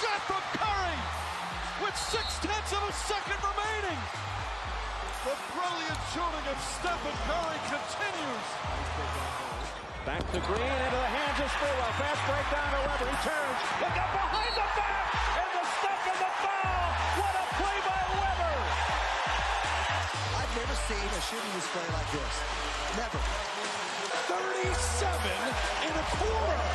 shot from Curry with 0.6 of a second remaining. The brilliant shooting of Stephen Curry continues. Back to Green, into the hands of Spurwell. Fast break down to Weber. He turns. Look up behind the back. And the step and the foul. What a play by Weber. I've never seen a shooting display like this. Never. 37 and a quarter.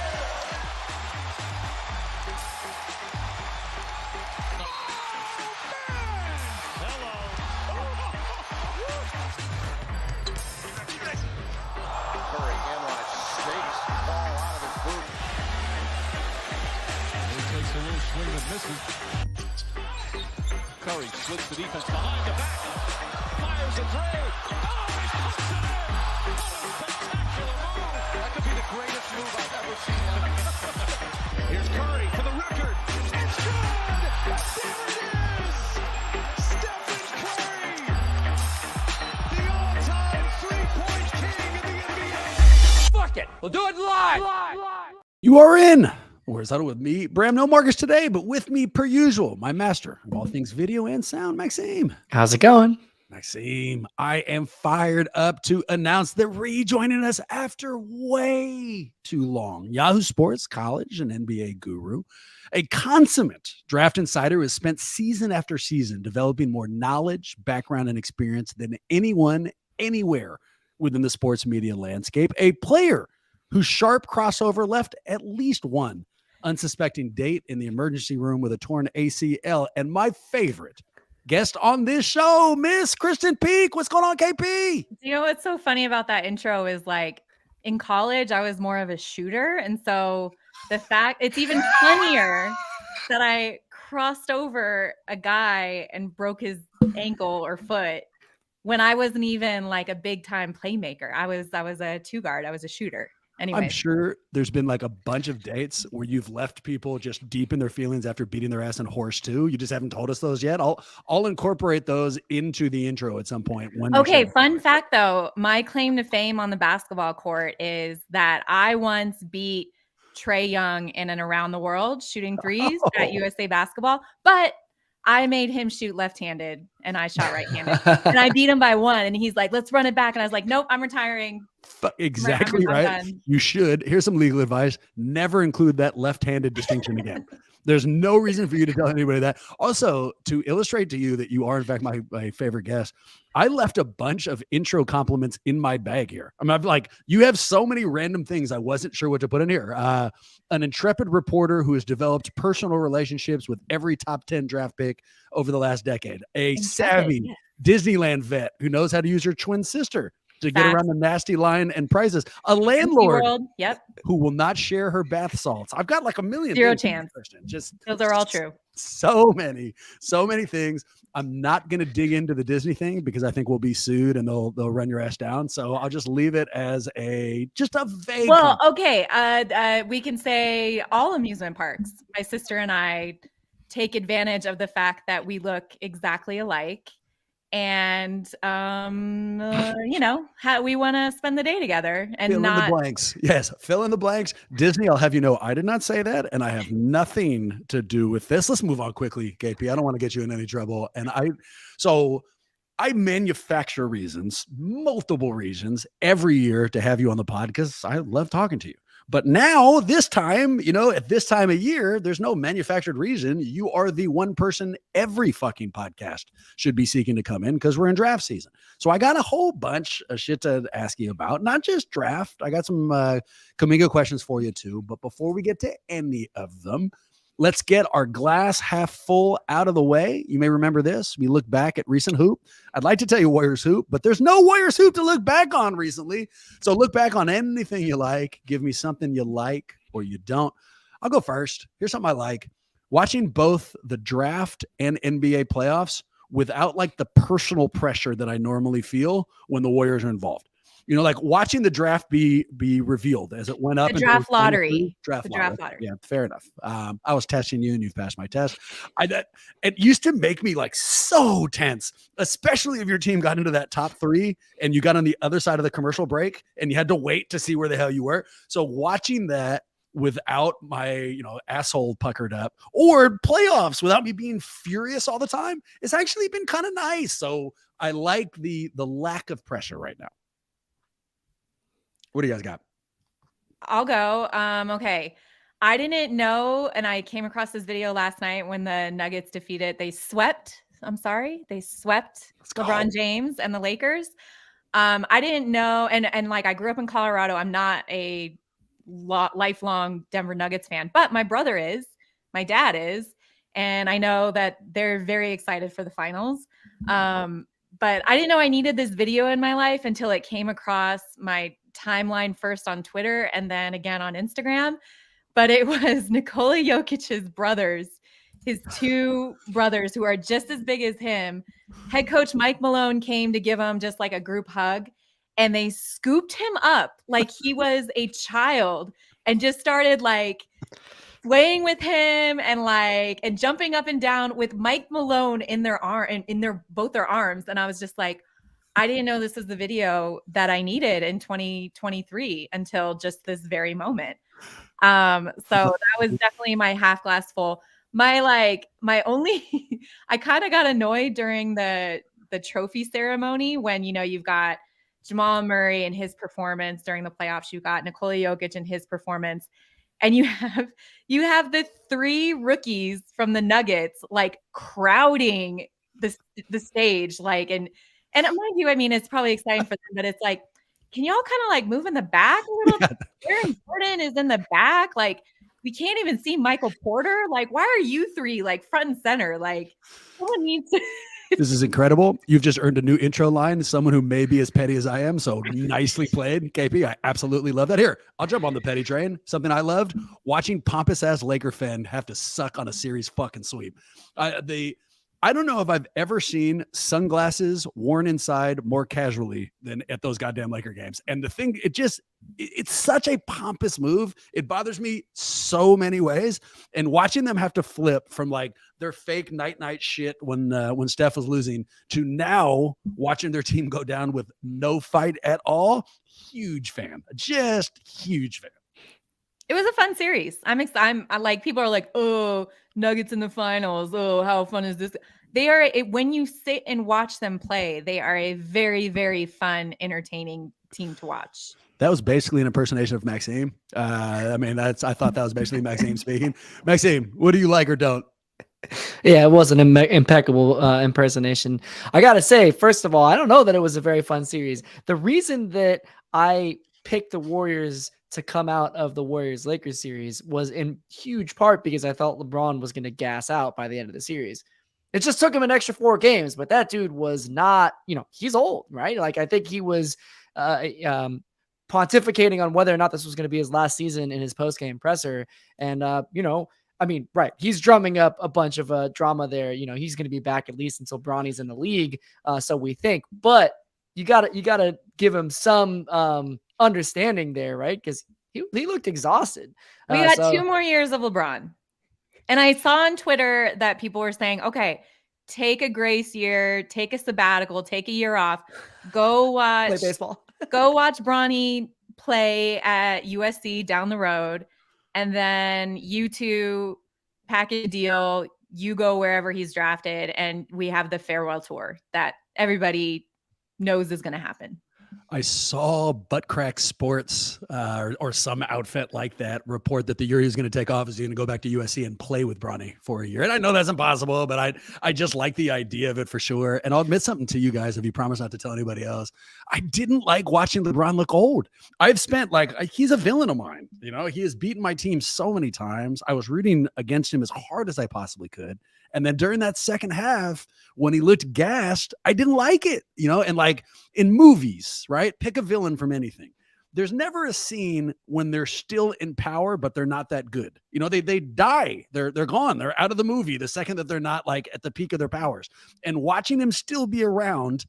Swing and misses. Curry splits the defense behind the back. Fires a three. Oh, he puts it in. What a spectacular move. That could be the greatest move I've ever seen. Here's Curry for the record. It's good. There it is. Stephen Curry, the all-time three-point king in the NBA. Fuck it. We'll do it live. You are in. Where's Huddle with me, Bram? No Marcus today, but with me, per usual, my master of all things video and sound, Maxime. How's it going? Maxime, I am fired up to announce that rejoining us after way too long. Yahoo Sports college and NBA guru, a consummate draft insider who has spent season after season developing more knowledge, background, and experience than anyone anywhere within the sports media landscape. A player whose sharp crossover left at least one unsuspecting date in the emergency room with a torn ACL. And my favorite guest on this show, Miss Krysten Peak. What's going on, KP? You know what's so funny about that intro is, like, in college, I was more of a shooter. And so the fact it's even funnier that I crossed over a guy and broke his ankle or foot when I wasn't even like a big time playmaker. I was a two guard. I was a shooter. Anyway, I'm sure there's been like a bunch of dates where you've left people just deep in their feelings after beating their ass in horse too. You just haven't told us those yet. I'll incorporate those into the intro at some point. Okay, fun fact though, my claim to fame on the basketball court is that I once beat Trae Young in and around the world shooting threes at USA Basketball, but I made him shoot left-handed and I shot right-handed. And I beat him by one. And he's like, let's run it back. And I was like, nope, I'm retiring. Exactly right. You should. Here's some legal advice. Never include that left-handed distinction again. There's no reason for you to tell anybody that. Also, to illustrate to you that you are, in fact, my favorite guest, I left a bunch of intro compliments in my bag here. I'm like, you have so many random things I wasn't sure what to put in here. An intrepid reporter who has developed personal relationships with every top 10 draft pick over the last decade. A savvy Disneyland vet who knows how to use her twin sister to get around the nasty line and prizes. A landlord who will not share her bath salts. I've got like a million. Zero chance. Just those are all true. So many things. I'm not going to dig into the Disney thing because I think we'll be sued and they'll run your ass down. So I'll just leave it as just a vague. Well, okay. We can say all amusement parks. My sister and I take advantage of the fact that we look exactly alike. And how we want to spend the day together and fill in the blanks. Yes, fill in the blanks. Disney, I'll have you know, I did not say that, and I have nothing to do with this. Let's move on quickly, KP. I don't want to get you in any trouble. And I manufacture reasons, multiple reasons, every year to have you on the pod because I love talking to you. But now, this time, at this time of year, there's no manufactured reason. You are the one person every fucking podcast should be seeking to come in because we're in draft season. So I got a whole bunch of shit to ask you about, not just draft. I got some Kuminga questions for you too. But before we get to any of them, let's get our glass half full out of the way. You may remember this. We look back at recent hoop. I'd like to tell you Warriors hoop, but there's no Warriors hoop to look back on recently. So look back on anything you like. Give me something you like or you don't. I'll go first. Here's something I like. Watching both the draft and NBA playoffs without like the personal pressure that I normally feel when the Warriors are involved. Like watching the draft be revealed as it went up. The draft lottery. Draft lottery. Yeah, fair enough. I was testing you and you've passed my test. It used to make me like so tense, especially if your team got into that top three and you got on the other side of the commercial break and you had to wait to see where the hell you were. So watching that without my, asshole puckered up, or playoffs without me being furious all the time. It's actually been kind of nice. So I like the lack of pressure right now. What do you guys got? I'll go. Okay. I didn't know, and I came across this video last night when the Nuggets defeated. They swept LeBron James and the Lakers. I didn't know, and like I grew up in Colorado. I'm not a lifelong Denver Nuggets fan, but my brother is, my dad is, and I know that they're very excited for the finals. But I didn't know I needed this video in my life until it came across my timeline, first on Twitter and then again on Instagram. But it was Nikola Jokic's brothers, his two brothers who are just as big as him. Head coach Mike Malone came to give him just like a group hug, and they scooped him up like he was a child and just started like playing with him and jumping up and down with Mike Malone in their both their arms. And I was just like, I didn't know this was the video that I needed in 2023 until just this very moment. So that was definitely my half glass full. I kind of got annoyed during the trophy ceremony when, you've got Jamal Murray and his performance during the playoffs. You got Nikola Jokic and his performance. And you have the three rookies from the Nuggets like crowding the stage, like and mind you, I mean, it's probably exciting for them, but it's like, can y'all kind of like move in the back a little bit? Aaron Gordon is in the back, like we can't even see Michael Porter. Like, why are you three like front and center? Like, someone needs to. This is incredible. You've just earned a new intro line. Someone who may be as petty as I am. So nicely played, KP. I absolutely love that. Here, I'll jump on the petty train. Something I loved, watching pompous ass Laker fan have to suck on a series fucking sweep. I don't know if I've ever seen sunglasses worn inside more casually than at those goddamn Laker games. And the thing, it's such a pompous move. It bothers me so many ways. And watching them have to flip from like their fake night shit when Steph was losing to now watching their team go down with no fight at all. Huge fan, just huge fan. It was a fun series. I like, people are like, oh, Nuggets in the finals. Oh, how fun is this? When you sit and watch them play, they are a very, very fun, entertaining team to watch. That was basically an impersonation of Maxime. I thought that was basically Maxime speaking. Maxime, what do you like or don't? Yeah, it was an impeccable impersonation. I got to say, first of all, I don't know that it was a very fun series. The reason that I picked the Warriors to come out of the Warriors-Lakers series was in huge part because I thought LeBron was going to gas out by the end of the series. It just took him an extra 4 games, but that dude was not, he's old, right? Like, I think he was pontificating on whether or not this was going to be his last season in his post-game presser. And, right, he's drumming up a bunch of drama there. He's going to be back at least until Bronny's in the league, so we think. But you gotta give him some understanding there, right? Because he looked exhausted. We got 2 more years of LeBron. And I saw on Twitter that people were saying, okay, take a grace year, take a sabbatical, take a year off, go watch play baseball. Go watch Bronny play at USC down the road. And then you two pack a deal, you go wherever he's drafted, and we have the farewell tour that everybody knows is going to happen. I saw Butt Crack Sports or some outfit like that report that the year he's going to take off is going to go back to USC and play with Bronny for a year. And I know that's impossible, but I just like the idea of it for sure. And I'll admit something to you guys, if you promise not to tell anybody else. I didn't like watching LeBron look old. I've spent he's a villain of mine. He has beaten my team so many times. I was rooting against him as hard as I possibly could. And then during that second half, when he looked gassed, I didn't like it, and like in movies, right? Pick a villain from anything. There's never a scene when they're still in power, but they're not that good. They die. They're gone. They're out of the movie the second that they're not like at the peak of their powers. And watching them still be around,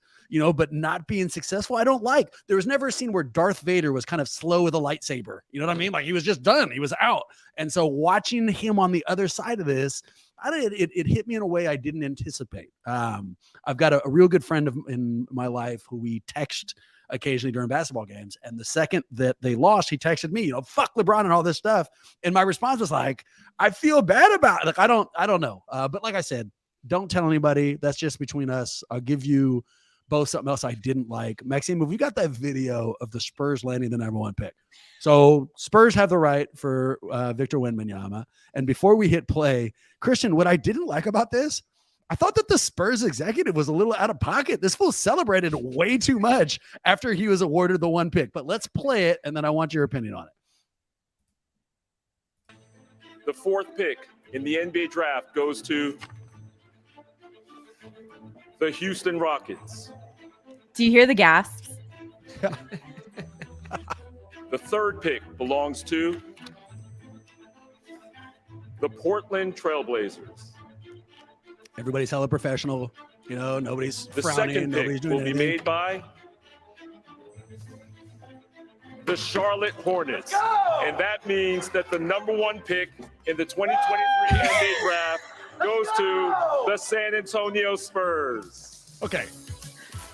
but not being successful, I don't like. There was never a scene where Darth Vader was kind of slow with a lightsaber. You know what I mean? Like he was just done. He was out. And so watching him on the other side of this, it hit me in a way I didn't anticipate. I've got a real good friend in my life who we text occasionally during basketball games. And the second that they lost, he texted me, fuck LeBron and all this stuff. And my response was like, I feel bad about it. Like, I don't know. But like I said, don't tell anybody. That's just between us. I'll give you both something else I didn't like. Maxime, have we got that video of the Spurs landing the number 1 pick? So Spurs have the right for Victor Wembanyama. And before we hit play, Krysten, what I didn't like about this, I thought that the Spurs executive was a little out of pocket. This fool celebrated way too much after he was awarded the 1 pick. But let's play it, and then I want your opinion on it. The 4th pick in the NBA draft goes to the Houston Rockets. Do you hear the gasps? The 3rd pick belongs to the Portland Trailblazers. Everybody's hella professional. Nobody's The frowning. 2nd Nobody's pick doing will be anything. made by the Charlotte Hornets. And that means that the number 1 pick in the 2023 NBA draft goes to the San Antonio Spurs. Okay.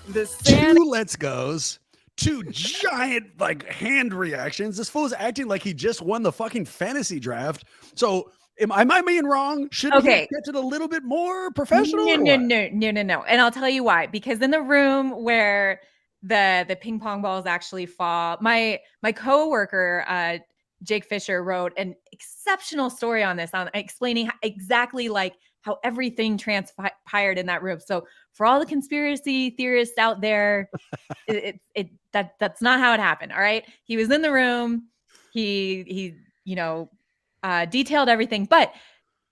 The 2 let's goes, 2 giant hand reactions. This fool's acting like he just won the fucking fantasy draft. So am I being wrong? Shouldn't he get it a little bit more professional? No. And I'll tell you why. Because in the room where the ping pong balls actually fall, my coworker, Jake Fisher, wrote an exceptional story on this, on explaining exactly how everything transpired in that room. So for all the conspiracy theorists out there, that's not how it happened. All right. He was in the room. He detailed everything. But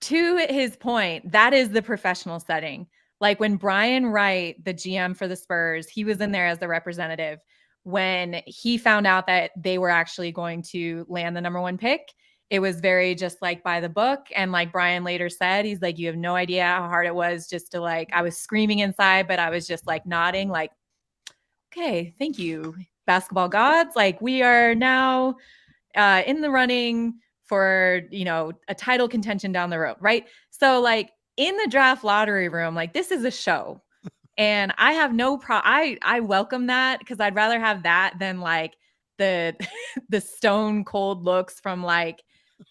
to his point, that is the professional setting. Like when Brian Wright, the GM for the Spurs, he was in there as the representative. When he found out that they were actually going to land the number 1 pick, it was very just by the book. And like Brian later said, he's like, you have no idea how hard it was just to I was screaming inside, but I was just nodding okay, thank you, basketball gods. We are now in the running for, a title contention down the road. Right. So in the draft lottery room, this is a show. And I have no problem. I welcome that, because I'd rather have that than the the stone cold looks from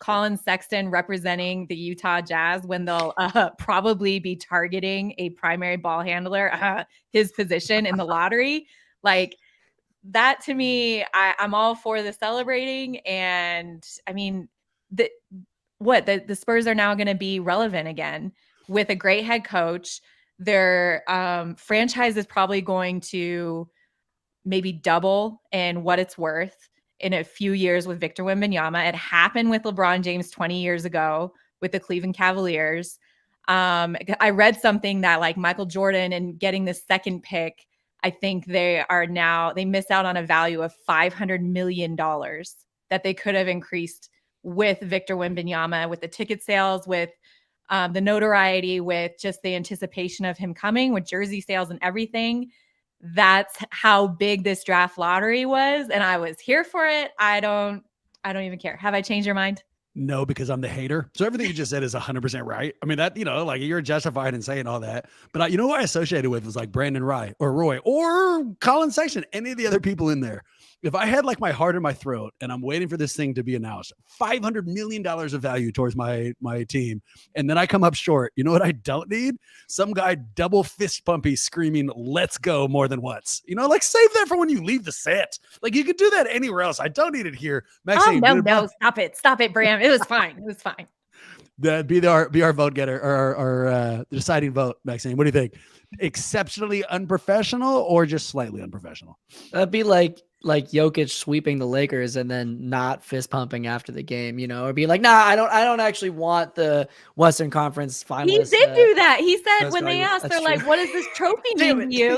Colin Sexton representing the Utah Jazz when they'll probably be targeting a primary ball handler, his position in the lottery. That to me, I'm all for the celebrating. And I mean, the Spurs are now going to be relevant again with a great head coach. Their franchise is probably going to maybe double in what it's worth in a few years with Victor Wembanyama. It happened with LeBron James 20 years ago with the Cleveland Cavaliers. I read something that Michael Jordan and getting the 2nd pick, I think they miss out on a value of $500 million that they could have increased with Victor Wembanyama, with the ticket sales, with the notoriety, with just the anticipation of him coming, with jersey sales and everything. That's how big this draft lottery was. And I was here for it. I don't even care. Have I changed your mind? No, because I'm the hater. So everything you just said is 100% right. I mean, that, you're justified in saying all that. But who I associated with was Brandon Roy or Colin Sexton, any of the other people in there. If I had my heart in my throat and I'm waiting for this thing to be announced, $500 million of value towards my team, and then I come up short, you know what I don't need? Some guy double fist pumpy screaming, "Let's go," more than once. Save that for when you leave the set. You could do that anywhere else. I don't need it here. Maxine, no, stop it, Bram. It was fine. Be our vote getter or our deciding vote, Maxine. What do you think? Exceptionally unprofessional or just slightly unprofessional? That'd be like Jokic sweeping the Lakers and then not fist pumping after the game, or be nah, I don't actually want the Western Conference finalists. He did do that. He said when they asked, they're like, "What does this trophy mean to you?"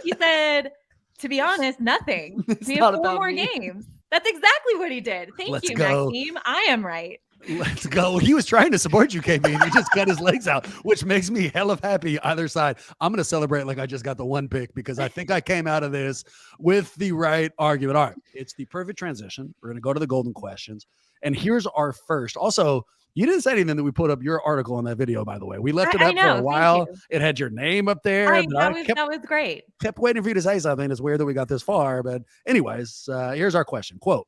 He said, to be honest, nothing. We have 4 more games. That's exactly what he did. Thank you, Maxime. I am right. Let's go. He was trying to support you, KB, and he just cut his legs out, which makes me hella happy either side. I'm going to celebrate like I just got the 1 pick because I think I came out of this with the right argument. All right. It's the perfect transition. We're going to go to the golden questions. And here's our first. Also, You didn't say anything that we put up your article on that video, by the way. We left it I up know, for a thank while. you. It had your name up there. That was great. Kept waiting for you to say something. It's weird that we got this far. But anyways, here's our question. Quote,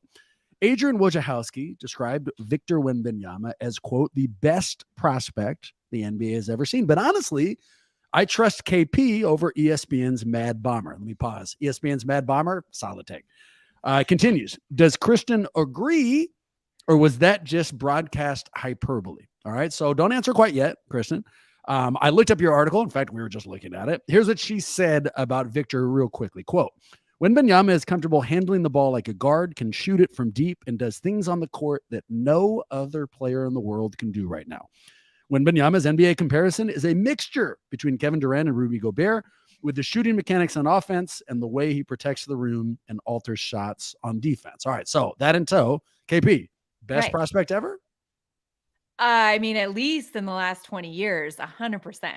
Adrian Wojciechowski described Victor Wembanyama as, quote, the best prospect the NBA has ever seen. But honestly, I trust KP over ESPN's Mad Bomber. Let me pause. ESPN's Mad Bomber, solid take. Continues. Does Krysten agree, or was that just broadcast hyperbole? All right. So don't answer quite yet, Krysten. I looked up your article. In fact, we were just looking at it. Here's what she said about Victor real quickly. Quote, Wembanyama is comfortable handling the ball like a guard, can shoot it from deep, and does things on the court that no other player in the world can do right now. Wembanyama's NBA comparison is a mixture between Kevin Durant and Rudy Gobert, with the shooting mechanics on offense and the way he protects the room and alters shots on defense. All right. So that in tow, KP, best prospect ever? I mean, at least in the last 20 years, 100%.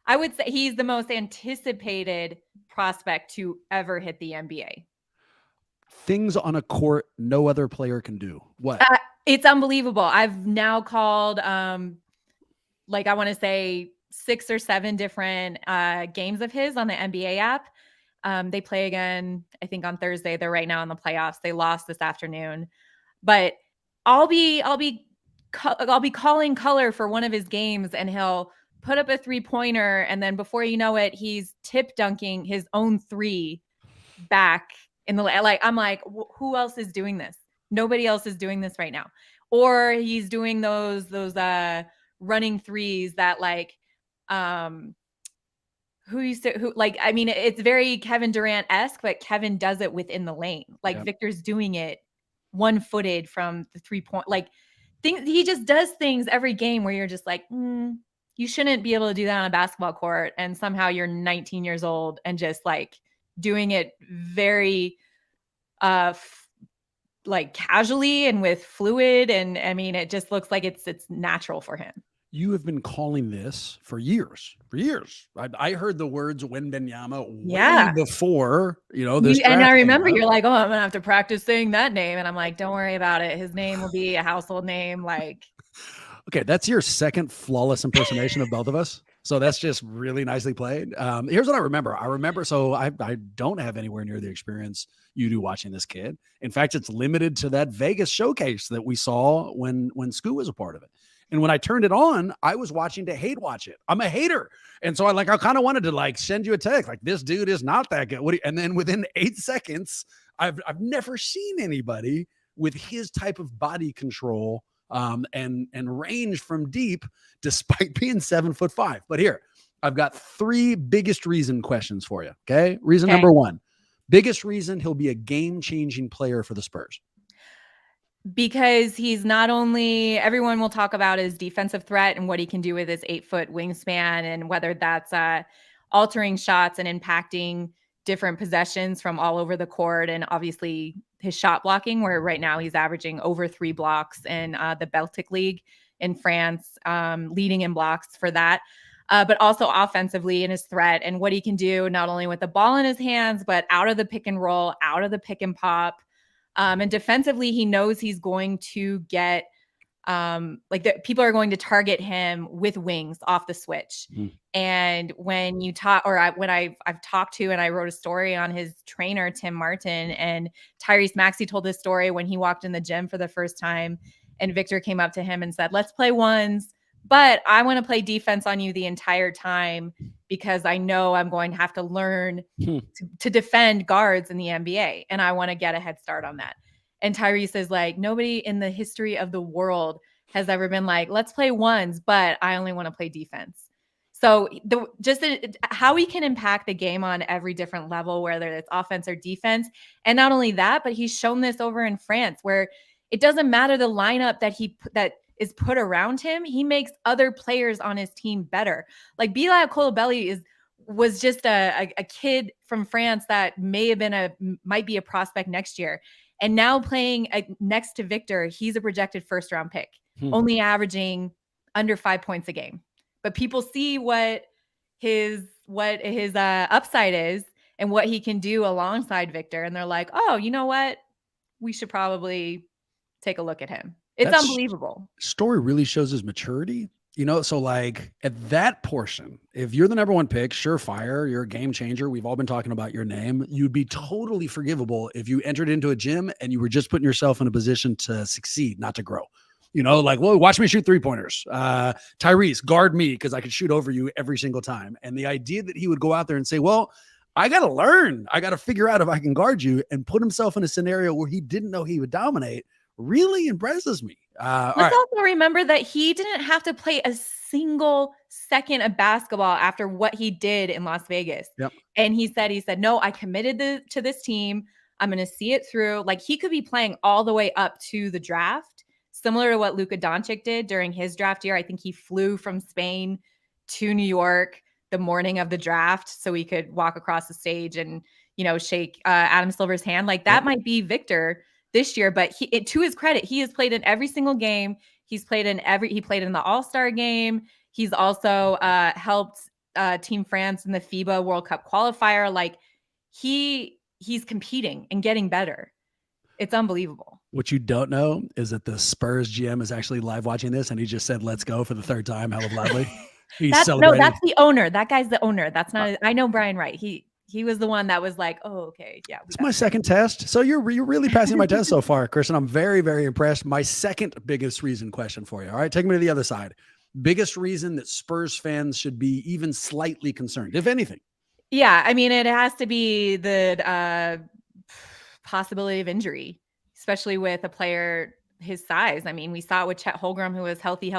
I would say he's the most anticipated prospect to ever hit the NBA. Things on a court no other player can do. What? It's unbelievable. I've now called, I want to say 6 or 7 different games of his on the NBA app. They play again, I think, on Thursday. They're right now in the playoffs. They lost this afternoon, but I'll be calling color for one of his games, and he'll put up a 3-pointer, and then before you know it, he's tip dunking his own 3 back in the I'm like, who else is doing this? Nobody else is doing this right now. Or he's doing those running threes that it's very Kevin Durant-esque, but Kevin does it within the lane. Victor's doing it one-footed from the 3-point. He just does things every game where you're just like, you shouldn't be able to do that on a basketball court. And somehow you're 19 years old and just doing it very casually and with fluid. And I mean, it just looks like it's natural for him. You have been calling this for years. I heard the words Wembanyama way before, this. And I remember you're like, oh, I'm going to have to practice saying that name. And I'm like, don't worry about it. His name will be a household name. Okay, that's your second flawless impersonation of both of us. So that's just really nicely played. Here's what I remember. So I don't have anywhere near the experience you do watching this kid. In fact, it's limited to that Vegas showcase that we saw when Scoo was a part of it. And when I turned it on, I was watching to hate watch it. I'm a hater. And so I kind of wanted to send you a text this dude is not that good. And then within 8 seconds, I've never seen anybody with his type of body control and range from deep, despite being 7'5". But here, I've got 3 biggest reason questions for you. Okay. Reason number 1, biggest reason he'll be a game-changing player for the Spurs. Because he's not only, everyone will talk about his defensive threat and what he can do with his 8-foot wingspan, and whether that's altering shots and impacting different possessions from all over the court. And obviously his shot blocking, where right now he's averaging over 3 blocks in the Belgic League in France, leading in blocks for that. But also offensively in his threat and what he can do, not only with the ball in his hands, but out of the pick and roll, out of the pick and pop. And defensively, he knows he's going to get people are going to target him with wings off the switch. And when you talk, I've talked to, and I wrote a story on his trainer, Tim Martin, and Tyrese Maxey told this story when he walked in the gym for the first time, and Victor came up to him and said, let's play ones, but I want to play defense on you the entire time, because I know I'm going to have to learn to defend guards in the NBA. And I want to get a head start on that. And Tyrese is like, nobody in the history of the world has ever been like, let's play ones, but I only want to play defense. So how he can impact the game on every different level, whether it's offense or defense. And not only that, but he's shown this over in France, where it doesn't matter the lineup that is put around him. He makes other players on his team better. Like Bilal Coulibaly was just a kid from France that might be a prospect next year. And now playing next to Victor, he's a projected first-round pick, only averaging under 5 points a game. But people see what his upside is and what he can do alongside Victor, and they're like, oh, you know what? We should probably take a look at him. It's unbelievable. Story really shows his maturity. So like at that portion, if you're the number one pick, surefire, you're a game changer. We've all been talking about your name. You'd be totally forgivable if you entered into a gym and you were just putting yourself in a position to succeed, not to grow. Like, well, watch me shoot 3-pointers. Tyrese, guard me because I could shoot over you every single time. And the idea that he would go out there and say, well, I got to learn. I got to figure out if I can guard you, and put himself in a scenario where he didn't know he would dominate really impresses me. Let's also remember that he didn't have to play a single second of basketball after what he did in Las Vegas. Yep. And he said, no, I committed to this team. I'm going to see it through. Like, he could be playing all the way up to the draft, similar to what Luka Doncic did during his draft year. I think he flew from Spain to New York the morning of the draft so he could walk across the stage and, shake Adam Silver's hand. Like, that might be Victor this year, but to his credit, he has played in every single game. He played in the All-Star game. He's also helped Team France in the FIBA World Cup qualifier. Like, he's competing and getting better. It's unbelievable. What you don't know is that the Spurs GM is actually live watching this, and he just said, "Let's go" for the third time. Hell of loudly. He's celebrating. That's the owner. That guy's the owner. That's not. I know Brian Wright. He was the one that was like, "Oh, okay, yeah." It's my second test, so you're really passing my test so far, Krysten. I'm very, very impressed. My second biggest reason question for you. All right, take me to the other side. Biggest reason that Spurs fans should be even slightly concerned, if anything. Yeah, I mean, it has to be the possibility of injury, especially with a player his size. I mean, we saw it with Chet Holmgren, who was healthy.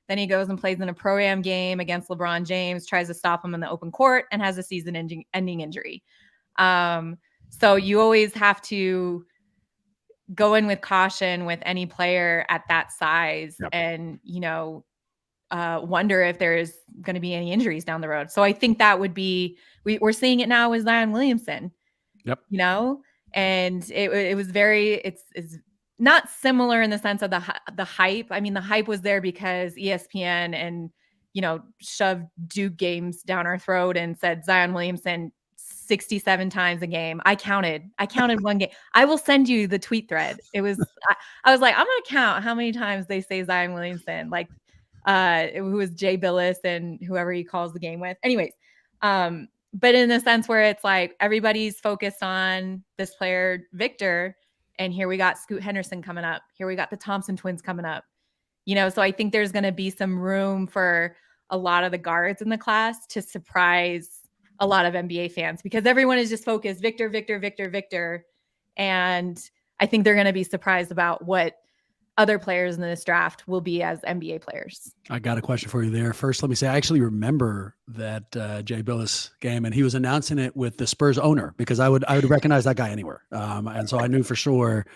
Then he goes and plays in a pro-am game against LeBron James, tries to stop him in the open court, and has a season-ending injury. So you always have to go in with caution with any player at that size. Yep. And, wonder if there's going to be any injuries down the road. So I think that would be, we're seeing it now with Zion Williamson. Yep. And it was it's not similar in the sense of the hype. I mean, the hype was there because ESPN and, shoved Duke games down our throat and said Zion Williamson 67 times a game. I counted one game. I will send you the tweet thread. It was, I was like, I'm going to count how many times they say Zion Williamson, like, who was Jay Billis and whoever he calls the game with. Anyways, but in the sense where it's like everybody's focused on this player, Victor, and here we got Scoot Henderson coming up. Here we got the Thompson twins coming up. So I think there's going to be some room for a lot of the guards in the class to surprise a lot of NBA fans because everyone is just focused Victor. And I think they're going to be surprised about what other players in this draft will be as NBA players. I got a question for you there. First, let me say, I actually remember that Jay Billis game, and he was announcing it with the Spurs owner because I would recognize that guy anywhere. And so I knew for sure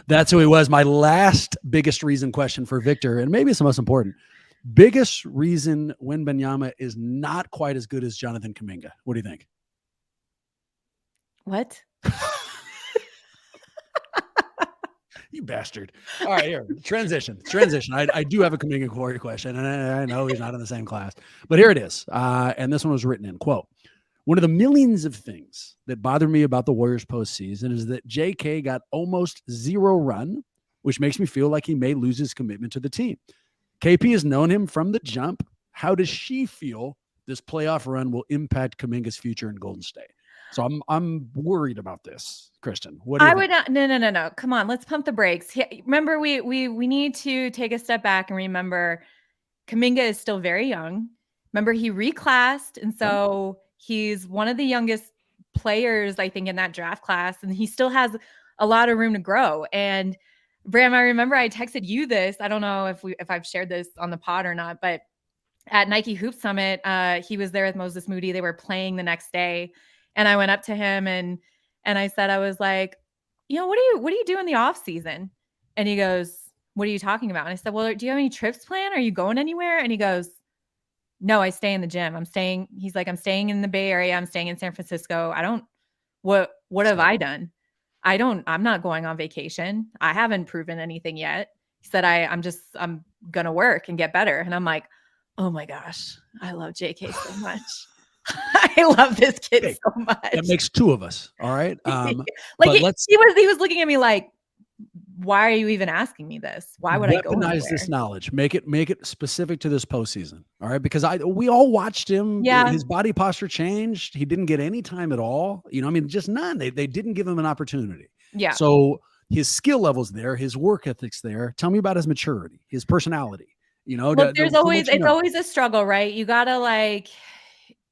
that's who he was. My last biggest reason question for Victor, and maybe it's the most important, biggest reason Wembanyama is not quite as good as Jonathan Kuminga. What do you think? What? You bastard. All right, here. Transition. I do have a Kuminga Quarry question, and I know he's not in the same class. But here it is. And this one was written in, quote, "One of the millions of things that bother me about the Warriors postseason is that JK got almost zero run, which makes me feel like he may lose his commitment to the team. KP has known him from the jump. How does she feel this playoff run will impact Kuminga's future in Golden State?" So I'm worried about this, Krysten. What do you think? Not. No. Come on, let's pump the brakes. Remember, we need to take a step back and remember, Kuminga is still very young. Remember, he reclassed, and so he's one of the youngest players, I think, in that draft class, and he still has a lot of room to grow. And Bram, I remember I texted you this. I don't know if I've shared this on the pod or not, but at Nike Hoop Summit, he was there with Moses Moody. They were playing the next day. And I went up to him and I said, I was like, what do you do in the off season? And he goes, "What are you talking about?" And I said, "Well, do you have any trips planned? Are you going anywhere?" And he goes, "No, I stay in the gym. He's like, I'm staying in the Bay Area. I'm staying in San Francisco. What have I done? I'm not going on vacation. I haven't proven anything yet." He said, I'm going to work and get better. And I'm like, oh my gosh, I love JK so much. I love this kid so much. That makes two of us. All right. He was looking at me like, why are you even asking me this? Why would I go Weaponize anywhere? this knowledge. Make it specific to this postseason. All right, because we all watched him. Yeah. His body posture changed. He didn't get any time at all. I mean, just none. They didn't give him an opportunity. Yeah. So his skill level's there. His work ethic's there. Tell me about his maturity, his personality. Look, it's always a struggle, right? You gotta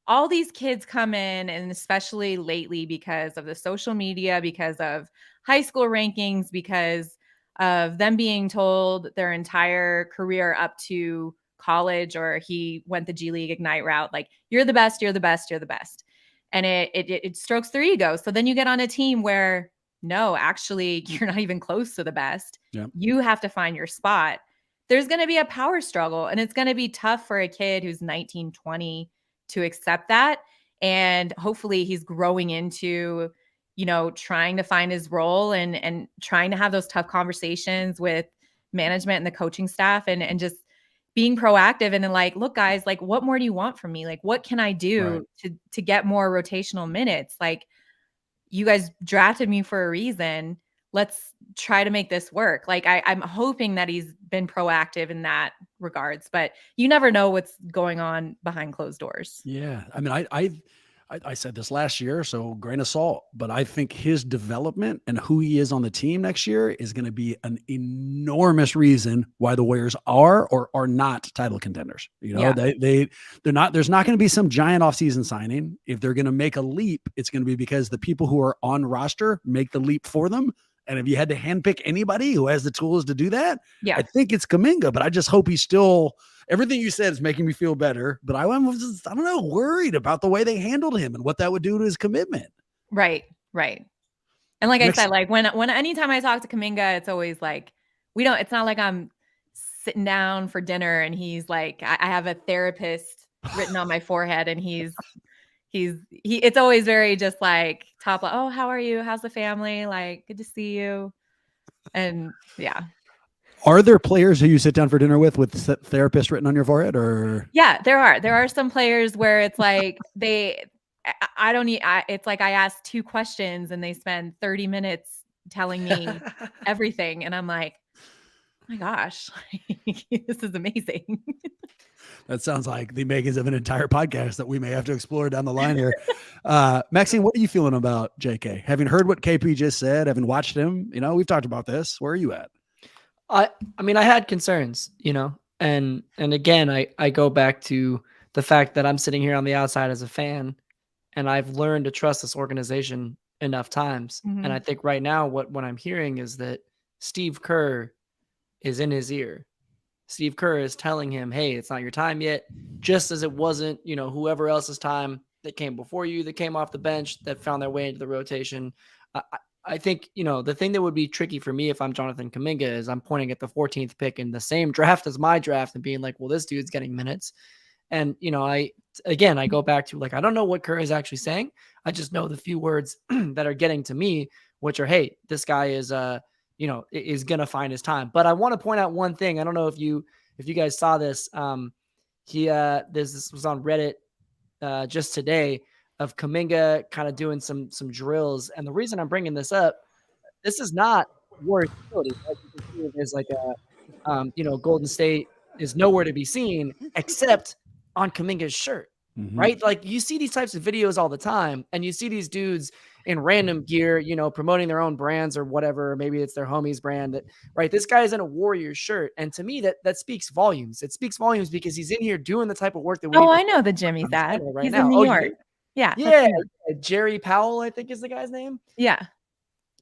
all these kids come in, and especially lately because of the social media, because of high school rankings, because of them being told their entire career up to college, or he went the G League Ignite route, like, you're the best, you're the best, you're the best. And it strokes their ego. So then you get on a team where, no, actually, you're not even close to the best. Yep. You have to find your spot. There's going to be a power struggle, and it's going to be tough for a kid who's 19, 20 to accept that. And hopefully he's growing into, trying to find his role and trying to have those tough conversations with management and the coaching staff, and just being proactive and like, look, guys, like, what more do you want from me? Like, what can I do to get more rotational minutes? Like, you guys drafted me for a reason. Let's try to make this work. Like, I'm hoping that he's been proactive in that regards, but you never know what's going on behind closed doors. Yeah. I mean, I said this last year, so grain of salt, but I think his development and who he is on the team next year is going to be an enormous reason why the Warriors are or are not title contenders. They're not, there's not going to be some giant offseason signing. If they're going to make a leap, it's going to be because the people who are on roster make the leap for them. And if you had to handpick anybody who has the tools to do that, I think it's Kuminga, but I just hope he's still, everything you said is making me feel better, but I was just, I don't know, worried about the way they handled him and what that would do to his commitment. Right. And like I said, like when anytime I talk to Kuminga, it's always like, it's not like I'm sitting down for dinner and he's like, I have a therapist written on my forehead, and it's always very just like top, like, oh, how are you? How's the family? Like, good to see you. And yeah. Are there players who you sit down for dinner with therapist written on your forehead, or? Yeah, there are some players where it's like it's like I asked 2 questions and they spend 30 minutes telling me everything. And I'm like, oh my gosh, this is amazing. That sounds like the makings of an entire podcast that we may have to explore down the line here. Maxine, what are you feeling about JK? Having heard what KP just said, having watched him, we've talked about this. Where are you at? I mean, I had concerns, and again, I go back to the fact that I'm sitting here on the outside as a fan, and I've learned to trust this organization enough times. Mm-hmm. And I think right now what I'm hearing is that Steve Kerr is in his ear. Steve Kerr is telling him, hey, it's not your time yet, just as it wasn't, whoever else's time that came before you, that came off the bench, that found their way into the rotation. I think, the thing that would be tricky for me if I'm Jonathan Kuminga is I'm pointing at the 14th pick in the same draft as my draft and being like, well, this dude's getting minutes. And, I go back to, like, I don't know what Kerr is actually saying. I just know the few words that are getting to me, which are, hey, this guy is, is going to find his time. But I want to point out one thing. I don't know if you guys saw this. This was on Reddit just today, of Kuminga kind of doing some drills. And the reason I'm bringing this up, this is not Warriors ability. Like, you can see there's like a, Golden State is nowhere to be seen except on Kuminga's shirt, right? Like, you see these types of videos all the time, and you see these dudes in random gear, promoting their own brands or whatever. Maybe it's their homie's brand, right? This guy is in a Warriors shirt. And to me, that speaks volumes. It speaks volumes because he's in here doing the type of work that we I know the gym he's at. Right he's now. in New York. Yeah. Jerry Powell, I think is the guy's name. Yeah.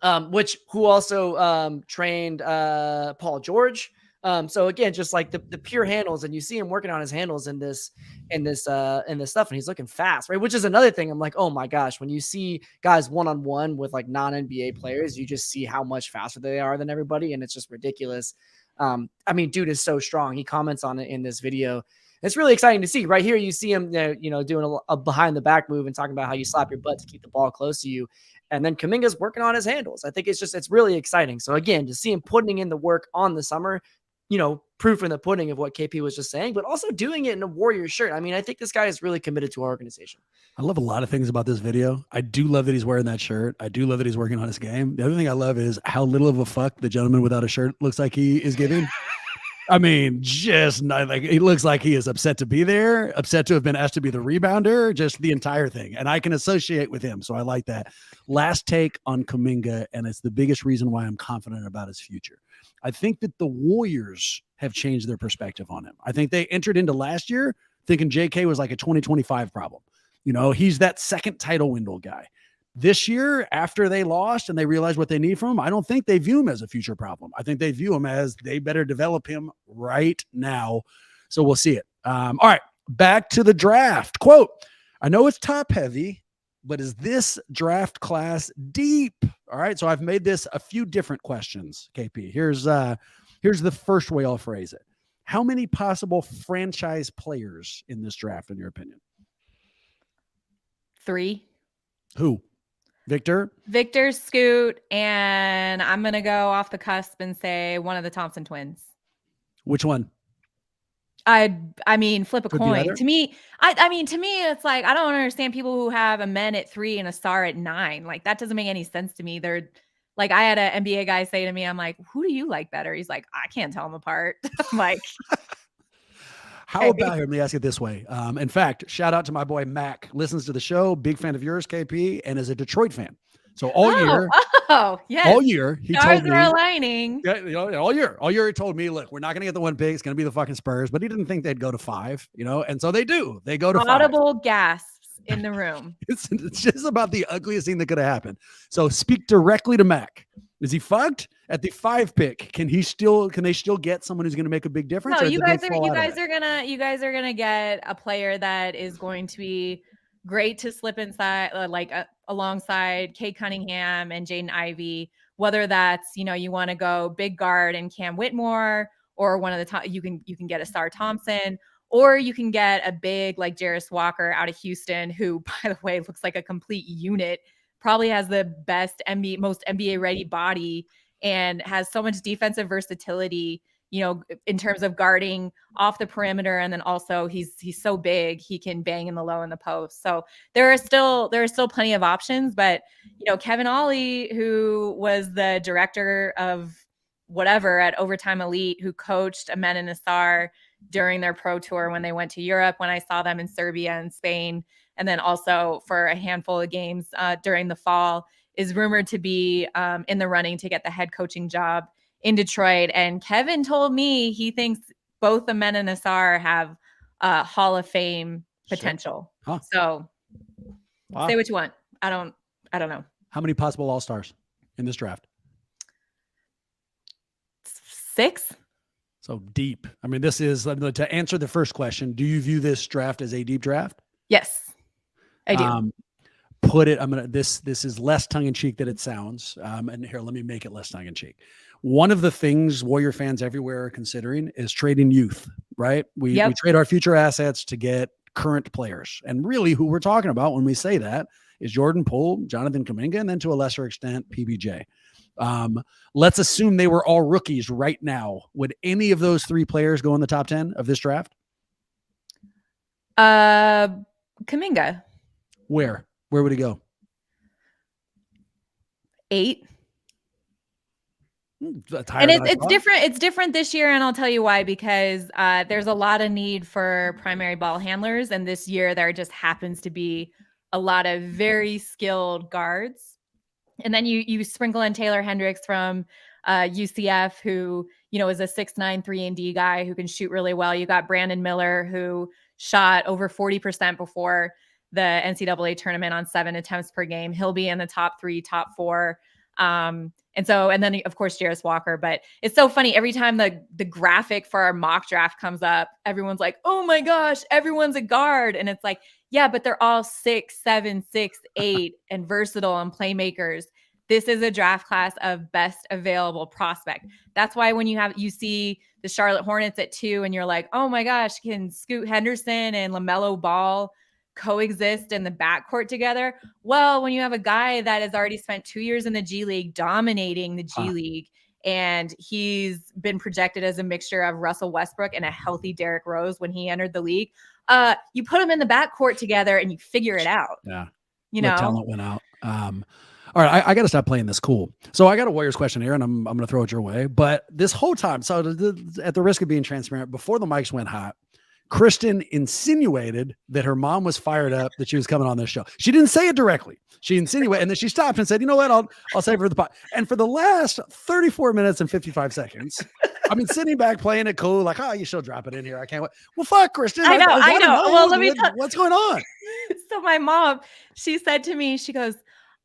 Who also trained Paul George. So again, just like the pure handles, and you see him working on his handles in this stuff, and he's looking fast, right? Which is another thing. I'm like, oh my gosh, when you see guys one-on-one with like non-NBA players, you just see how much faster they are than everybody, and it's just ridiculous. I mean, dude is so strong. He comments on it in this video. It's really exciting to see. Right here, you see him, doing a behind the back move and talking about how you slap your butt to keep the ball close to you. And then Kuminga's working on his handles. I think it's really exciting. So again, to see him putting in the work on the summer, proof in the pudding of what KP was just saying, but also doing it in a Warriors shirt. I mean, I think this guy is really committed to our organization. I love a lot of things about this video. I do love that he's wearing that shirt. I do love that he's working on his game. The other thing I love is how little of a fuck the gentleman without a shirt looks like he is giving. I mean, just not like he looks like he is upset to be there, upset to have been asked to be the rebounder, just the entire thing. And I can associate with him. So I like that. Last take on Kuminga, and it's the biggest reason why I'm confident about his future. I think that the Warriors have changed their perspective on him. I think they entered into last year thinking JK was like a 2025 problem. He's that second title window guy. This year, after they lost and they realized what they need from him, I don't think they view him as a future problem. I think they view him as they better develop him right now. So we'll see it. All right, back to the draft. Quote, I know it's top heavy, but is this draft class deep? All right, so I've made this a few different questions, KP. Here's the first way I'll phrase it. How many possible franchise players in this draft, in your opinion? 3. Who? Victor, Scoot, and I'm going to go off the cusp and say one of the Thompson twins. Which one? I mean, flip a Could coin. To me, it's like, I don't understand people who have a men at 3 and a star at 9. Like, that doesn't make any sense to me. They're like, I had an NBA guy say to me, I'm like, who do you like better? He's like, I can't tell them apart. I'm like, how about here? Let me ask it this way. In fact, shout out to my boy Mac. Listens to the show, big fan of yours, KP, and is a Detroit fan. So all year, he told me, aligning. All year he told me, look, we're not going to get the 1 pick. It's going to be the fucking Spurs, but he didn't think they'd go to 5. And so they do. They go to 5. Audible gasps in the room. It's just about the ugliest thing that could have happened. So speak directly to Mac. Is he fucked at the 5 pick? Can they still get someone who's going to make a big difference? No, you guys are gonna get a player that is going to be great to slip inside, alongside Kate Cunningham and Jaden Ivey. Whether that's you want to go big guard and Cam Whitmore, or one of the top, you can get a Star Thompson, or you can get a big like Jarris Walker out of Houston, who by the way looks like a complete unit. Probably has the best most NBA ready body and has so much defensive versatility, in terms of guarding off the perimeter. And then also he's so big, he can bang in the low in the post. So there are still plenty of options, but Kevin Ollie, who was the director of whatever at Overtime Elite, who coached Amen and Nassar during their pro tour when they went to Europe, when I saw them in Serbia and Spain, and then also for a handful of games during the fall, is rumored to be in the running to get the head coaching job in Detroit. And Kevin told me he thinks both Amen and Nassar have Hall of Fame potential. Huh. So say what you want. I don't know. How many possible All-Stars in this draft? 6. So deep. I mean, this is to answer the first question. Do you view this draft as a deep draft? Yes. I do. This is less tongue-in-cheek than it sounds. And here, let me make it less tongue-in-cheek. One of the things Warrior fans everywhere are considering is trading youth, right? We trade our future assets to get current players. And really who we're talking about when we say that is Jordan Poole, Jonathan Kuminga, and then to a lesser extent, PBJ. Let's assume they were all rookies right now. Would any of those 3 players go in the top 10 of this draft? Kuminga. Where would he go? 8. And it's different. It's different this year, and I'll tell you why. Because there's a lot of need for primary ball handlers, and this year there just happens to be a lot of very skilled guards. And then you sprinkle in Taylor Hendricks from UCF, who is a 6'9" 3-and-D guy who can shoot really well. You got Brandon Miller, who shot over 40% before the NCAA tournament on 7 attempts per game. He'll be in the top 3, top 4. And then of course, Jarris Walker. But it's so funny. Every time the graphic for our mock draft comes up, everyone's like, oh my gosh, everyone's a guard. And it's like, yeah, but they're all 6'7", 6'8", and versatile and playmakers. This is a draft class of best available prospect. That's why when you see the Charlotte Hornets at 2 and you're like, oh my gosh, can Scoot Henderson and LaMelo Ball coexist in the backcourt together? Well, when you have a guy that has already spent 2 years in the G League, dominating the G League, And he's been projected as a mixture of Russell Westbrook and a healthy Derrick Rose when he entered the league. You put them in the backcourt together and you figure it out. Yeah. You The know, talent went out. All right, I got to stop playing this cool. So I got a Warriors question here, and I'm going to throw it your way. But this whole time, so at the risk of being transparent, before the mics went hot, Krysten insinuated that her mom was fired up that she was coming on this show. She didn't say it directly. She insinuated, and then she stopped and said, "You know what? I'll save her for the pot." And for the last 34 minutes and 55 seconds, I've been sitting back playing it cool, like, "Oh, you should drop it in here. I can't wait." Well, fuck, Krysten. I know. Well, let me what's going on? So my mom, she said to me, she goes,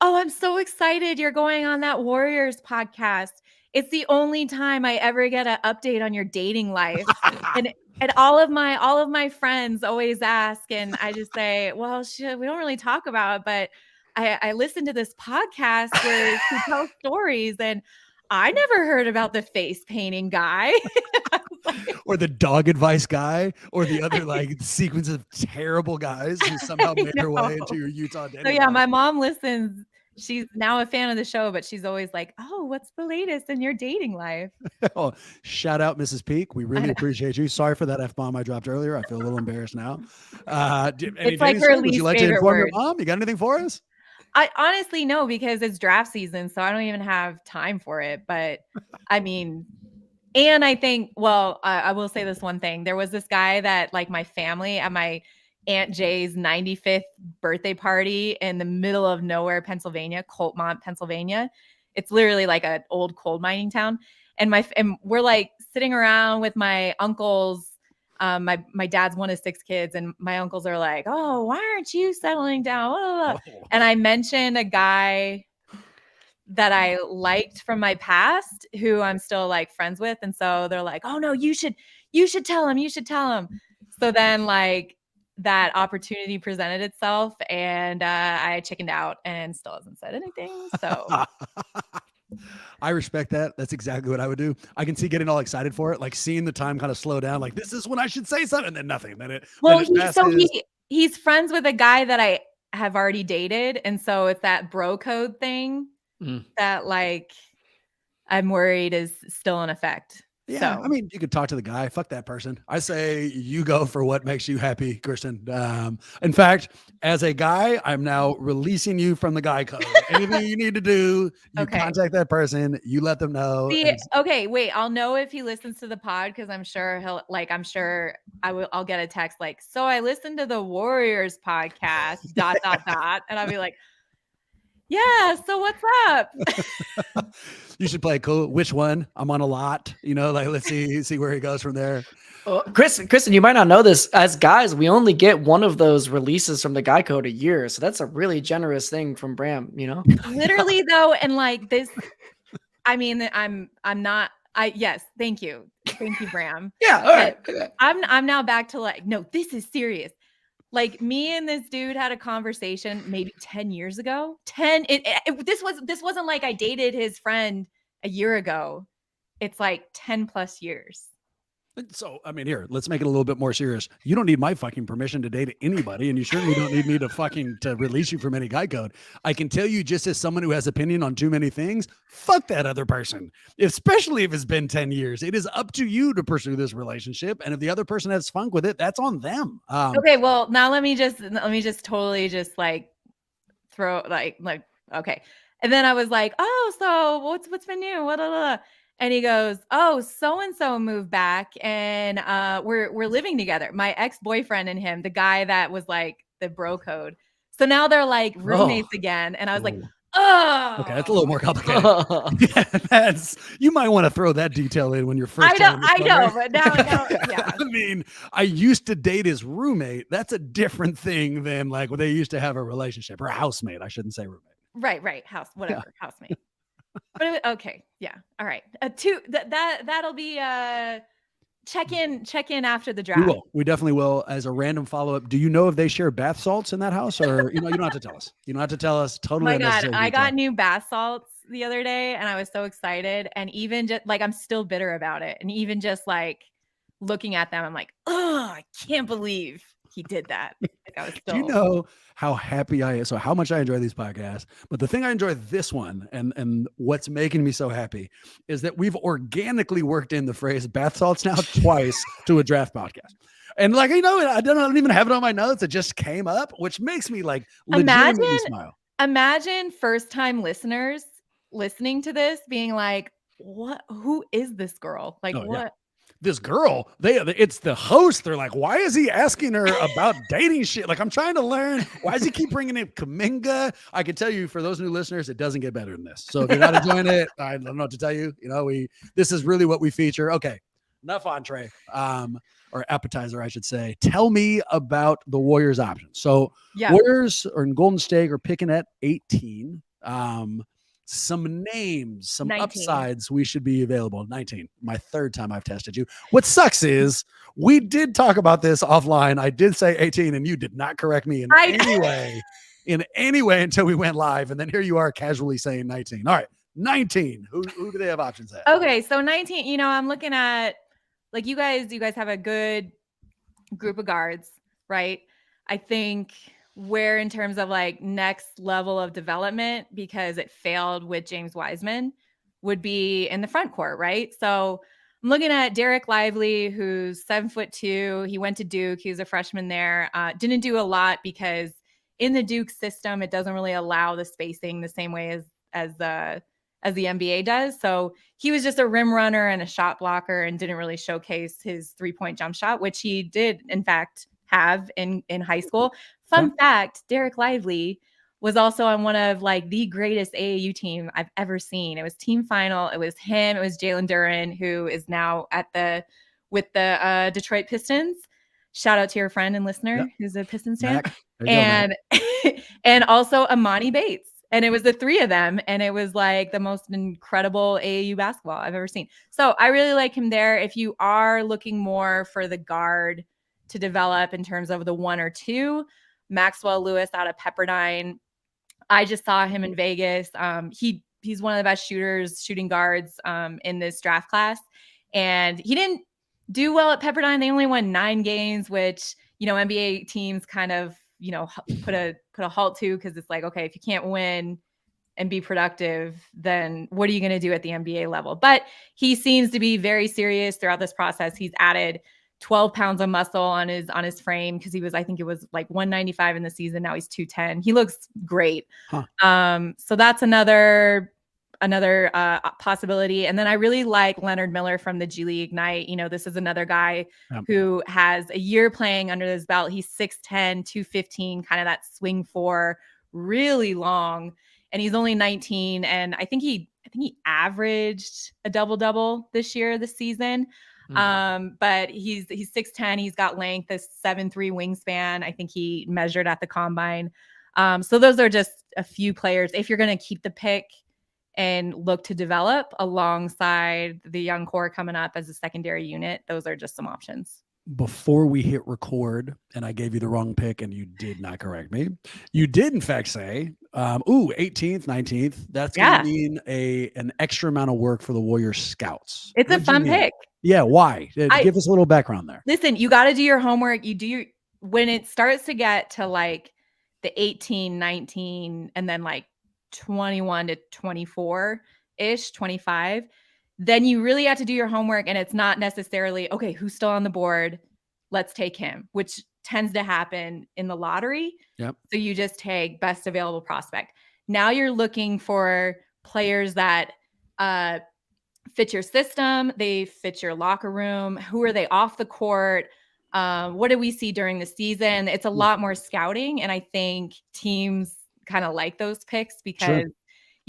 "Oh, I'm so excited you're going on that Warriors podcast. It's the only time I ever get an update on your dating life." And all of my friends always ask, and I just say, "Well, we don't really talk about it, but I listen to this podcast where she tells stories, and I never heard about the face painting guy." Or the dog advice guy, or the other like sequence of terrible guys who somehow made their way into your Utah dating. So yeah, my mom listens. She's now a fan of the show, but she's always like, "Oh, what's the latest in your dating life?" Oh, shout out Mrs. Peak. We really appreciate you. Sorry for that F-bomb I dropped earlier. I feel a little embarrassed now. It's like her would you least like to favorite inform your word. mom? You got anything for us? I honestly no, because it's draft season, so I don't even have time for it. But I mean, and I think, well, I will say this one thing. There was this guy that like my family at my Aunt Jay's 95th birthday party in the middle of nowhere, Pennsylvania, Coltmont, Pennsylvania. It's literally like an old coal mining town. And we're like sitting around with my uncles. My dad's one of 6 kids, and my uncles are like, "Oh, why aren't you settling down?" Oh. And I mentioned a guy that I liked from my past who I'm still like friends with. And so they're like, "Oh no, you should tell him. You should tell him." So then like that opportunity presented itself, and I chickened out and still hasn't said anything. So I respect that. That's exactly what I would do. I can see getting all excited for it, like seeing the time kind of slow down, like this is when I should say something, and then nothing. He's friends with a guy that I have already dated, and so it's that bro code thing that like I'm worried is still in effect. Yeah, So. I mean, you could talk to the guy. Fuck that person. I say you go for what makes you happy, Krysten. In fact, as a guy, I'm now releasing you from the guy code. Anything you need to do, you contact that person. You let them know. Okay, wait. I'll know if he listens to the pod because I'm sure I'll get a text like, "So I listened to the Warriors podcast, ... And I'll be like, "Yeah, so what's up?" You should play cool. Which one? I'm on a lot. Like let's see where he goes from there. Krysten, you might not know this. As guys, we only get one of those releases from the guy code a year, so that's a really generous thing from Bram. Literally though, and like this, I mean, I'm not. Yes, thank you, Bram. Yeah, all right. I'm now back to like, no, this is serious. Like me and this dude had a conversation maybe 10 years ago. This wasn't like I dated his friend a year ago. It's like 10 plus years. So, I mean, here, let's make it a little bit more serious. You don't need my fucking permission to date anybody, and you certainly don't need me to release you from any guy code. I can tell you, just as someone who has opinion on too many things, fuck that other person, especially if it's been 10 years. It is up to you to pursue this relationship, and if the other person has funk with it, that's on them. Okay, well, now let me just totally just like throw like okay. And then I was like, "Oh, so what's been new? What?" And he goes, "Oh, so-and-so moved back, and we're living together. My ex-boyfriend and him, the guy that was like the bro code. So now they're like roommates again." And I was like, "Oh, okay, that's a little more complicated." Yeah, you might want to throw that detail in when you're first. I know, but now, yeah. I mean, I used to date his roommate. That's a different thing than like when they used to have a relationship, or a housemate. I shouldn't say roommate. Right, housemate. But okay, yeah, all right. That'll be check in after the draft. We definitely will. As a random follow up, do you know if they share bath salts in that house, or you don't have to tell us. You don't have to tell us. Totally. Oh my God, I got new bath salts the other day, and I was so excited. And even just like I'm still bitter about it, and even just like looking at them, I'm like, "Oh, I can't believe he did that. Like I was Do you know how happy I am? So how much I enjoy these podcasts, but the thing I enjoy this one and what's making me so happy is that we've organically worked in the phrase bath salts now twice to a draft podcast. And like, I don't even have it on my notes. It just came up, which makes me like legitimately smile. Imagine first-time listeners listening to this being like, who is this girl? Like, what? Yeah. This girl, it's the host. They're like, why is he asking her about dating shit? Like, I'm trying to learn. Why does he keep bringing in Kuminga? I can tell you, for those new listeners, it doesn't get better than this. So if you're not enjoying it, I don't know what to tell you. This is really what we feature. Okay, enough entree, or appetizer, I should say. Tell me about the Warriors options. So Warriors or in Golden State are picking at 18. Some names, some 19. upsides we should be available. 19, my third time I've tested you. What sucks is we did talk about this offline. I did say 18 and you did not correct me in any way until we went live. And then here you are casually saying 19. All right, 19. Who do they have options at? Okay, so 19, I'm looking at, like, you guys have a good group of guards, right? I think where in terms of like next level of development, because it failed with James Wiseman, would be in the front court, right? So I'm looking at Derek Lively, who's 7'2". He went to Duke. He was a freshman there. Didn't do a lot because in the Duke system, it doesn't really allow the spacing the same way as the NBA does. So he was just a rim runner and a shot blocker and didn't really showcase his 3-point jump shot, which he did, in fact, have in high school. Fun fact, Derek Lively was also on one of like the greatest AAU team I've ever seen. It was team final. It was him. It was Jalen Duren, who is now with the Detroit Pistons. Shout out to your friend and listener who's a Pistons fan. And and also Amani Bates. And it was the three of them. And it was like the most incredible AAU basketball I've ever seen. So I really like him there. If you are looking more for the guard to develop in terms of the 1 or 2, Maxwell Lewis out of Pepperdine. I just saw him in Vegas. He's one of the best shooting guards in this draft class. And he didn't do well at Pepperdine. They only won 9 games, which, NBA teams kind of, put a halt to, because it's like, okay, if you can't win and be productive, then what are you going to do at the NBA level? But he seems to be very serious throughout this process. He's added 12 pounds of muscle on his frame, because I think it was like 195 in the season. Now he's 210. He looks great. So that's another possibility. And then I really like Leonard Miller from the G League Ignite. This is another guy who has a year playing under his belt. He's 6'10", 215, kind of that swing 4, really long. And he's only 19. And I think he averaged a double-double this season. But he's 6'10". He's got length, a 7'3" wingspan. I think he measured at the combine. So those are just a few players. If you're going to keep the pick and look to develop alongside the young core coming up as a secondary unit, those are just some options. Before we hit record, and I gave you the wrong pick and you did not correct me. You did in fact say, 18th, 19th. That's going to mean an extra amount of work for the Warriors scouts. It's a fun pick. Yeah. Why? Give us a little background there. Listen, you got to do your homework. When it starts to get to like the 18, 19, and then like 21 to 24-ish, 25, then you really have to do your homework. And it's not necessarily, okay, who's still on the board? Let's take him, which tends to happen in the lottery. Yep. So you just take best available prospect. Now you're looking for players that fit your system. They fit your locker room. Who are they off the court? What do we see during the season? It's a lot more scouting. And I think teams kind of like those picks because,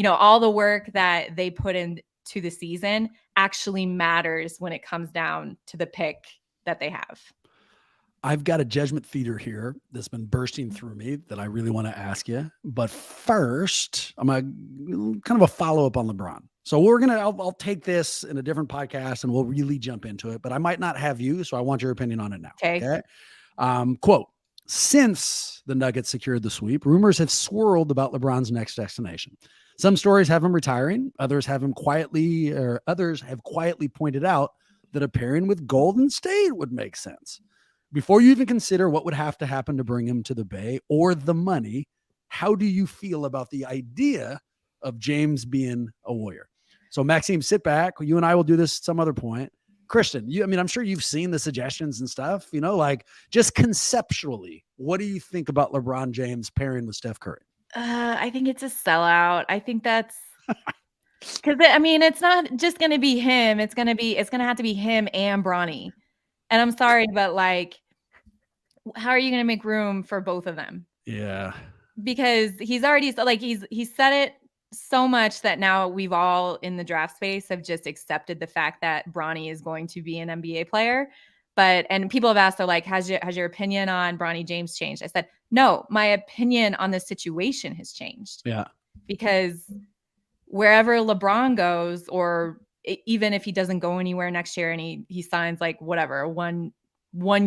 all the work that they put into the season actually matters when it comes down to the pick that they have. I've got a Judgement Theater here that's been bursting through me that I really want to ask you. But first, I'm kind of a follow-up on LeBron. So I'll take this in a different podcast and we'll really jump into it, but I might not have you. So I want your opinion on it now. Okay. Quote, since the Nuggets secured the sweep, rumors have swirled about LeBron's next destination. Some stories have him retiring. Others have quietly pointed out that a pairing with Golden State would make sense. before you even consider what would have to happen to bring him to the Bay or the money, how do you feel about the idea of James being a Warrior? So Maxime, sit back. You and I will do this at some other point. Krysten, I'm sure you've seen the suggestions and stuff, like just conceptually, what do you think about LeBron James pairing with Steph Curry? I think it's a sellout. I think that's because it's not just going to be him. It's going to have to be him and Bronny. And I'm sorry, but like, how are you going to make room for both of them? Yeah. Because he's already like, he's said it so much that now we've all in the draft space have just accepted the fact that Bronny is going to be an NBA player. And people have asked, they're like, has your opinion on Bronny James changed? I said, no, my opinion on the situation has changed. Yeah. Because wherever LeBron goes, or even if he doesn't go anywhere next year and he signs like whatever, a one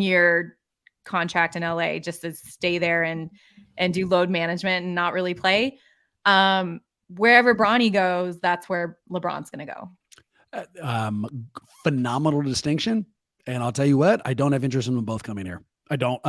year contract in LA just to stay there and do load management and not really play. Wherever Bronny goes, that's where LeBron's going to go. Phenomenal distinction. And I'll tell you what, I don't have interest in them both coming here. I don't.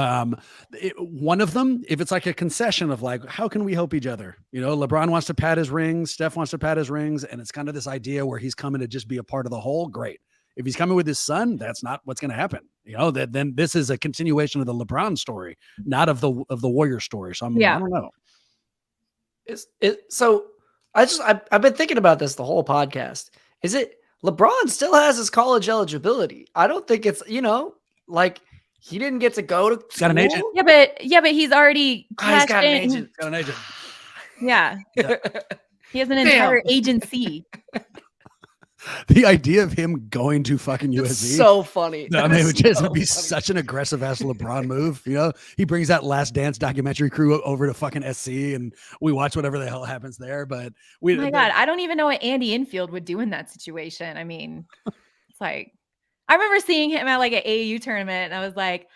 One of them, if it's like a concession of like, how can we help each other? LeBron wants to pad his rings, Steph wants to pad his rings, and it's kind of this idea where he's coming to just be a part of the whole. Great. If he's coming with his son, that's not what's going to happen. Then this is a continuation of the LeBron story, not of the Warrior story. So I don't know. So I've been thinking about this the whole podcast. Is it LeBron still has his college eligibility? I don't think it's, like he didn't get to go to school. Got an agent. Yeah, but he's already cashed got an in. agent. Got an agent. Yeah. He has an entire agency. The idea of him going to fucking USC. It's so funny. No, it would just be such an aggressive ass LeBron move. He brings that Last Dance documentary crew over to fucking SC and we watch whatever the hell happens there. But God, I don't even know what Andy Enfield would do in that situation. It's like, I remember seeing him at like an AAU tournament and I was like,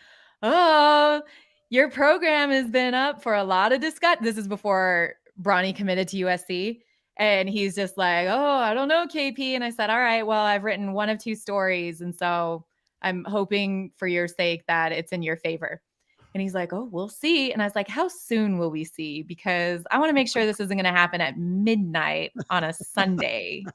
oh, your program has been up for a lot of discussion. This is before Bronny committed to USC. And he's just like, oh, I don't know, KP. And I said, all right, well, I've written one of two stories. And so I'm hoping for your sake that it's in your favor. And he's like, oh, we'll see. And I was like, how soon will we see? Because I want to make sure this isn't going to happen at midnight on a Sunday.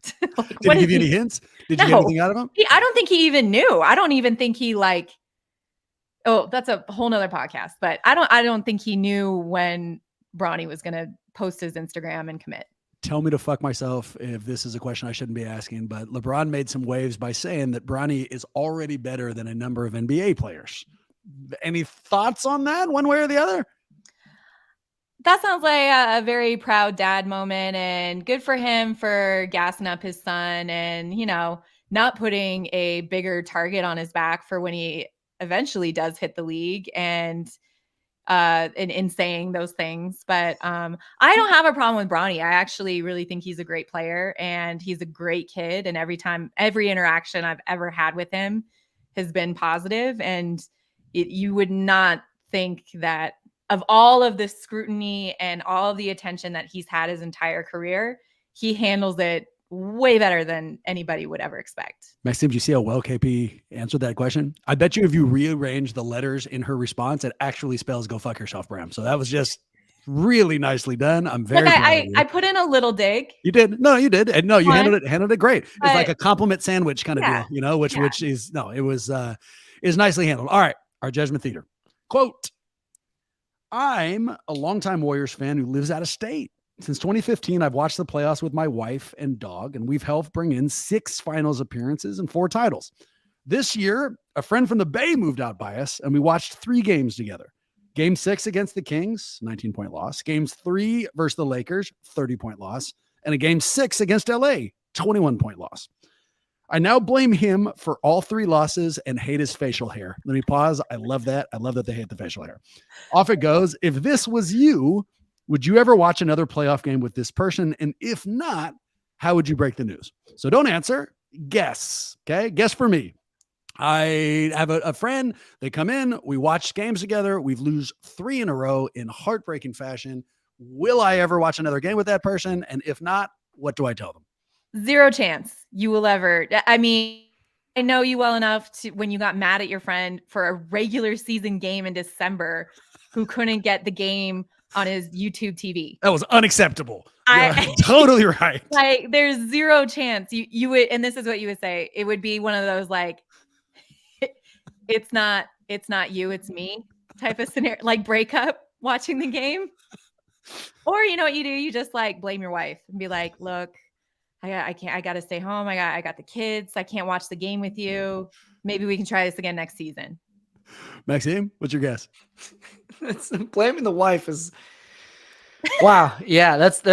Did he give you any hints? Did you get anything out of him? I don't think he even knew. I don't even think he that's a whole nother podcast. But I don't think he knew when Bronny was going to post his Instagram and commit. Tell me to fuck myself if this is a question I shouldn't be asking, but LeBron made some waves by saying that Bronny is already better than a number of NBA players. Any thoughts on that one way or the other? That sounds like a very proud dad moment, and good for him for gassing up his son and, not putting a bigger target on his back for when he eventually does hit the league and in saying those things. But I don't have a problem with Bronny. I actually really think he's a great player and he's a great kid. And every interaction I've ever had with him has been positive. And you would not think that of all of the scrutiny and all of the attention that he's had his entire career, he handles it way better than anybody would ever expect. Maxime, do you see how well KP answered that question? I bet you if you rearrange the letters in her response, it actually spells "go fuck yourself, Bram." So that was just really nicely done. I'm very proud of you. I put in a little dig. You did. No, you did. And no, you handled it great. It's like a compliment sandwich kind of deal, which is, no, it was nicely handled. All right. Our Judgment Theater quote: I'm a longtime Warriors fan who lives out of state. Since 2015, I've watched the playoffs with my wife and dog, and we've helped bring in 6 finals appearances and 4 titles. This year, a friend from the Bay moved out by us, and we watched 3 games together. Game 6 against the Kings, 19-point loss. Games 3 versus the Lakers, 30-point loss. And a Game 6 against LA, 21-point loss. I now blame him for all 3 losses and hate his facial hair. Let me pause. I love that. I love that they hate the facial hair. Off it goes. If this was you, would you ever watch another playoff game with this person? And if not, how would you break the news? So don't answer. Guess. Okay. Guess for me. I have a friend. They come in. We watch games together. We've lose 3 in a row in heartbreaking fashion. Will I ever watch another game with that person? And if not, what do I tell them? 0 chance you will ever. I know you well enough to when you got mad at your friend for a regular season game in December who couldn't get the game on his YouTube TV. That was unacceptable. You're totally right. Like there's zero chance you would, and this is what you would say. It would be one of those like, it's not you, it's me type of scenario, like breakup watching the game. Or you know what you do? You just like blame your wife and be like, look, I can't, I got to stay home. I got the kids. I can't watch the game with you. Maybe we can try this again next season. Maxime, what's your guess? Blaming the wife is wow. Yeah, that's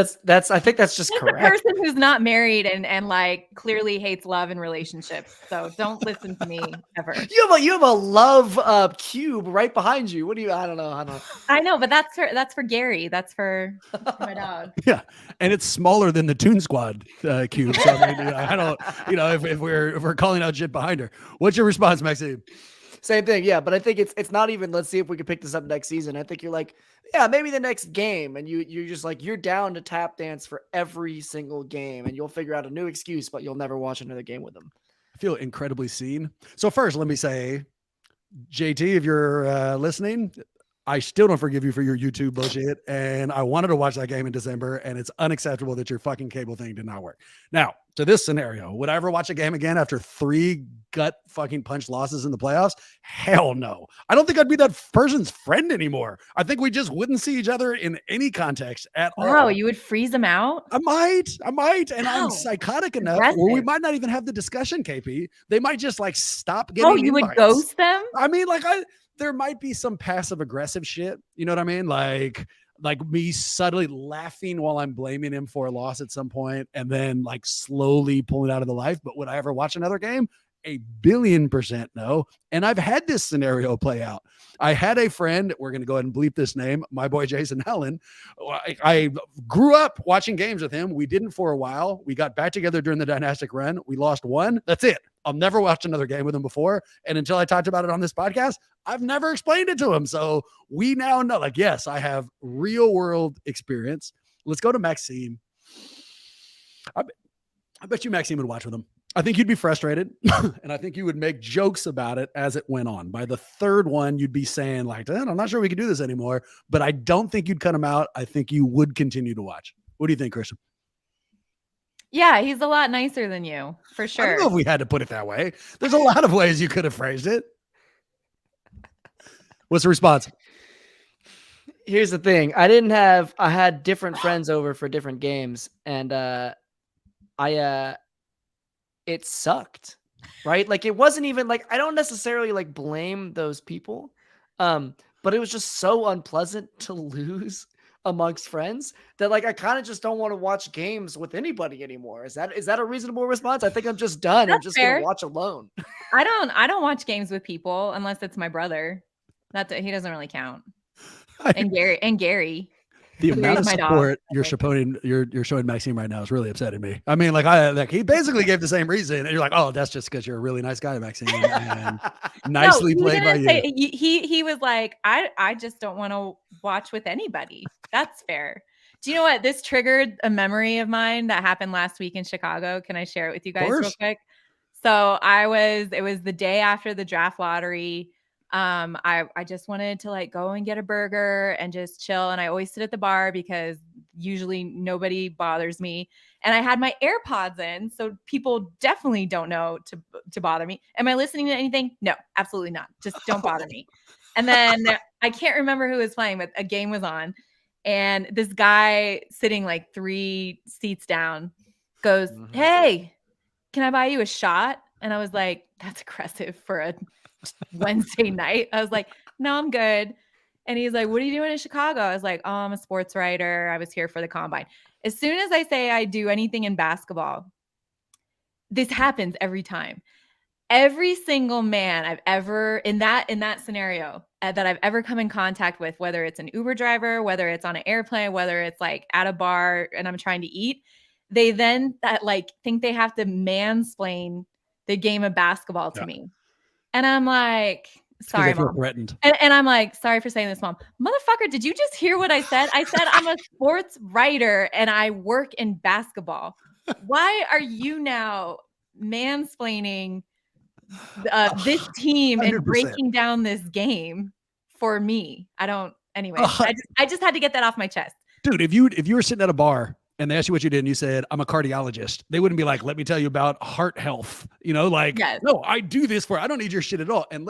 I think that's just correct. The person who's not married and like clearly hates love and relationships. So don't listen to me ever. You have a love cube right behind you. What do you? I don't know. I know, but that's for Gary. That's for my dog. Yeah, and it's smaller than the Toon Squad cube. So I mean, I don't. If we're calling out shit behind her, what's your response, Maxime? Same thing, yeah. But I think it's not even. Let's see if we can pick this up next season. I think you're like, yeah, maybe the next game, and you're just like you're down to tap dance for every single game, and you'll figure out a new excuse, but you'll never watch another game with them. I feel incredibly seen. So first, let me say, JT, if you're listening, I still don't forgive you for your YouTube bullshit, and I wanted to watch that game in December, and it's unacceptable that your fucking cable thing did not work. Now, to this scenario, would I ever watch a game again after 3 gut fucking punch losses in the playoffs? Hell no. I don't think I'd be that person's friend anymore. I think we just wouldn't see each other in any context at all. Wow, you would freeze them out? I might, and I'm psychotic enough where we might not even have the discussion, KP. They might just like stop getting you invites. would ghost them? I mean, there might be some passive aggressive shit. You know what I mean? Like me subtly laughing while I'm blaming him for a loss at some point and then like slowly pulling out of the life. But would I ever watch another game? 1,000,000,000% no. And I've had this scenario play out. I had a friend, we're going to go ahead and bleep this name, my boy Jason Helen. I grew up watching games with him. We didn't for a while. We got back together during the dynastic run. We lost 1. That's it. I'll never watch another game with him before. And until I talked about it on this podcast, I've never explained it to him. So we now know, like, yes, I have real world experience. Let's go to Maxime. I bet you Maxime would watch with him. I think you'd be frustrated, and I think you would make jokes about it as it went on. By the 3rd one, you'd be saying, like, I'm not sure we can do this anymore, but I don't think you'd cut him out. I think you would continue to watch. What do you think, Krysten? Yeah, he's a lot nicer than you, for sure. I don't know if we had to put it that way. There's a lot of ways you could have phrased it. What's the response? Here's the thing. I had different friends over for different games, and it sucked, right? Like it wasn't even like, I don't necessarily like blame those people. But it was just so unpleasant to lose amongst friends that like, I kind of just don't want to watch games with anybody anymore. Is that a reasonable response? I think I'm just done. I'm just going to watch alone. I don't watch games with people unless it's my brother. He doesn't really count. And Gary. The amount of support you're showing Maxime right now is really upsetting me. I mean, like he basically gave the same reason, and you're like, oh, that's just because you're a really nice guy, Maxime, and nicely played by you. He was like, I just don't want to watch with anybody. That's fair. Do you know what? This triggered a memory of mine that happened last week in Chicago. Can I share it with you guys real quick? So it was the day after the draft lottery. I just wanted to like go and get a burger and just chill. And I always sit at the bar because usually nobody bothers me. And I had my AirPods in, so people definitely don't know to bother me. Am I listening to anything? No, absolutely not. Just don't bother me. And then I can't remember who was playing, but a game was on. And this guy sitting like 3 seats down goes, "Hey, can I buy you a shot?" And I was like, that's aggressive for a Wednesday night. I was like, no, I'm good. And he's like, what are you doing in Chicago? I was like, oh, I'm a sports writer. I was here for the combine. As soon as I say I do anything in basketball, this happens every time. Every single man I've ever in that scenario that I've ever come in contact with, whether it's an Uber driver, whether it's on an airplane, whether it's like at a bar and I'm trying to eat, they then think they have to mansplain the game of basketball to me. And I'm like, sorry, Mom. Threatened. And I'm like, sorry for saying this, Mom. Motherfucker, did you just hear what I said? I said I'm a sports writer and I work in basketball. Why are you now mansplaining this team and 100%. breaking down this game for me. Anyway, I just had to get that off my chest. Dude, if you were sitting at a bar and they asked you what you did and you said, I'm a cardiologist, they wouldn't be like, let me tell you about heart health. Yes. No, I do this I don't need your shit at all. And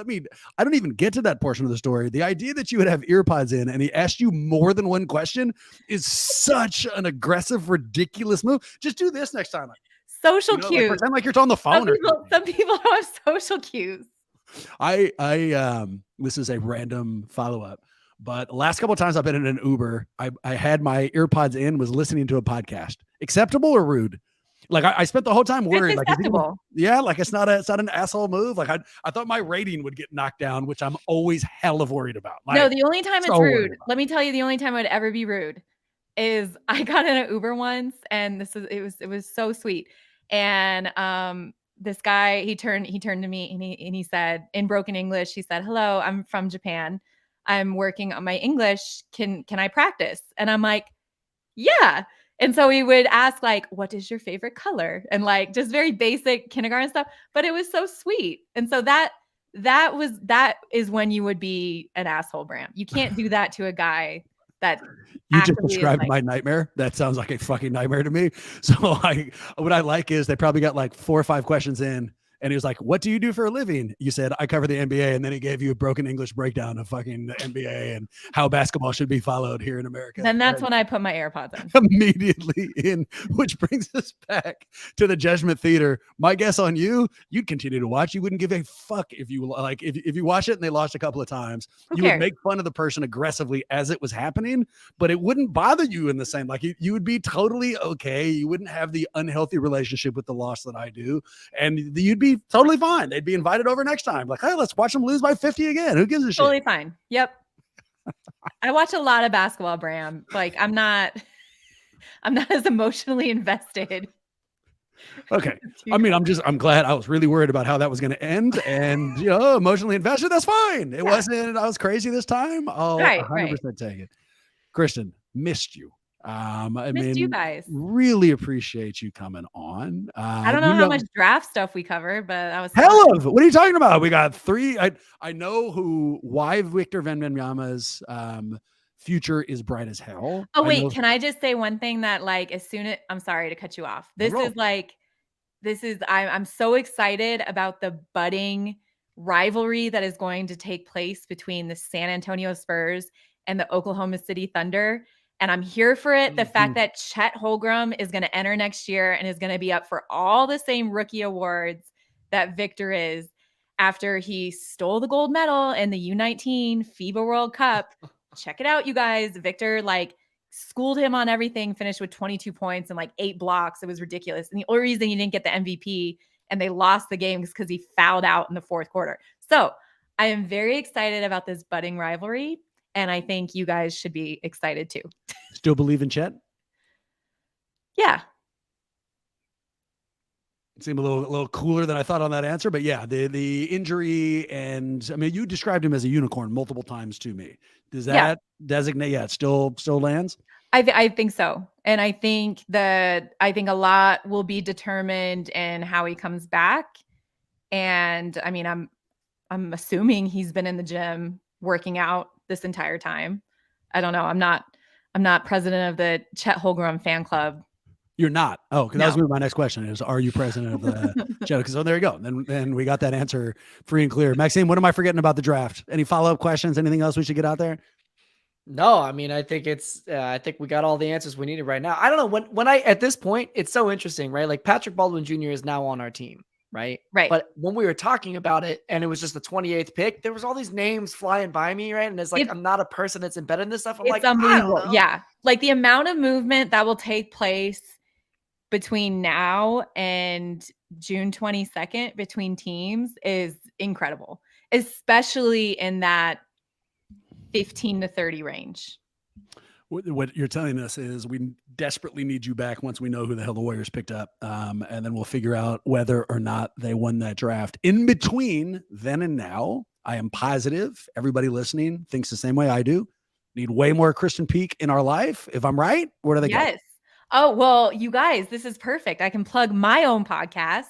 I don't even get to that portion of the story. The idea that you would have ear pods in and he asked you more than one question is such an aggressive, ridiculous move. Just do this next time. Social cues. Pretend like you're on the phone. Some people don't have social cues. This is a random follow-up. But the last couple of times I've been in an Uber, I had my earpods in, was listening to a podcast. Acceptable or rude? Like I spent the whole time worried. It's acceptable. It's not an asshole move. Like I thought my rating would get knocked down, which I'm always hella worried about. No, the only time it's rude. Let me tell you, the only time it would ever be rude is I got in an Uber once, and it was so sweet. And this guy he turned to me and he said in broken English, he said, "Hello, I'm from Japan. I'm working on my English. Can I practice?" And I'm like, "Yeah." And so we would ask like, "What is your favorite color?" And like just very basic kindergarten stuff, but it was so sweet. And so that is when you would be an asshole, Bram. You can't do that to a guy that you just described my nightmare. That sounds like a fucking nightmare to me. So what I like is they probably got like 4 or 5 questions in. And he was like, "What do you do for a living?" You said, "I cover the NBA." And then he gave you a broken English breakdown of fucking the NBA and how basketball should be followed here in America. Then that's when I put my AirPods in. Immediately in, which brings us back to the Judgment Theater. My guess on you'd continue to watch. You wouldn't give a fuck if you if you watch it and they lost a couple of times. You would make fun of the person aggressively as it was happening, but it wouldn't bother you in the same. Like you would be totally okay. You wouldn't have the unhealthy relationship with the loss that I do. And you'd be totally fine. They'd be invited over next time. Like, hey, let's watch them lose by 50 again. Who gives a shit? Totally fine. Yep. I watch a lot of basketball, Bram. Like I'm not as emotionally invested. Okay. I mean, I'm glad. I was really worried about how that was going to end, and emotionally invested. That's fine. It wasn't. I was crazy this time. I'll 100% take it. Krysten, missed you. You guys. Really appreciate you coming on. I don't know how much draft stuff we covered, but I was hell of. What are you talking about? We got 3. I know why Victor Wembanyama's future is bright as hell. Oh wait, can I just say one thing that like I'm sorry to cut you off. I'm so excited about the budding rivalry that is going to take place between the San Antonio Spurs and the Oklahoma City Thunder. And I'm here for it. The fact that Chet Holmgren is going to enter next year and is going to be up for all the same rookie awards that Victor is after he stole the gold medal in the U19 FIBA World Cup. Check it out, you guys. Victor schooled him on everything, finished with 22 points and 8 blocks. It was ridiculous. And the only reason he didn't get the MVP and they lost the game is because he fouled out in the 4th quarter. So I am very excited about this budding rivalry. And I think you guys should be excited too. Still believe in Chet? Yeah. It seemed a little cooler than I thought on that answer, but yeah, the injury, and I mean, you described him as a unicorn multiple times to me. Does that designate? Yeah, it still lands. I think so, and I think a lot will be determined in how he comes back. And I mean, I'm assuming he's been in the gym working out this entire time. I don't know. I'm not president of the Chet Holmgren fan club. You're not. Oh, because that was gonna be my next question is, are you president of the Chet? So there you go. Then we got that answer free and clear. Maxime, what am I forgetting about the draft? Any follow-up questions? Anything else we should get out there? No, I mean, I think I think we got all the answers we needed right now. I don't know when at this point, it's so interesting, right? Like Patrick Baldwin Jr. is now on our team. Right. But when we were talking about it and it was just the 28th pick, there was all these names flying by me. Right. And it's like, I'm not a person that's embedded in this stuff. I'm like, unbelievable. Yeah. Like the amount of movement that will take place between now and June 22nd between teams is incredible, especially in that 15 to 30 range. What you're telling us is we desperately need you back once we know who the hell the Warriors picked up. And then we'll figure out whether or not they won that draft. In between then and now, I am positive everybody listening thinks the same way I do. Need way more Krysten Peak in our life. If I'm right, where do they go? Oh, well, you guys, this is perfect. I can plug my own podcast.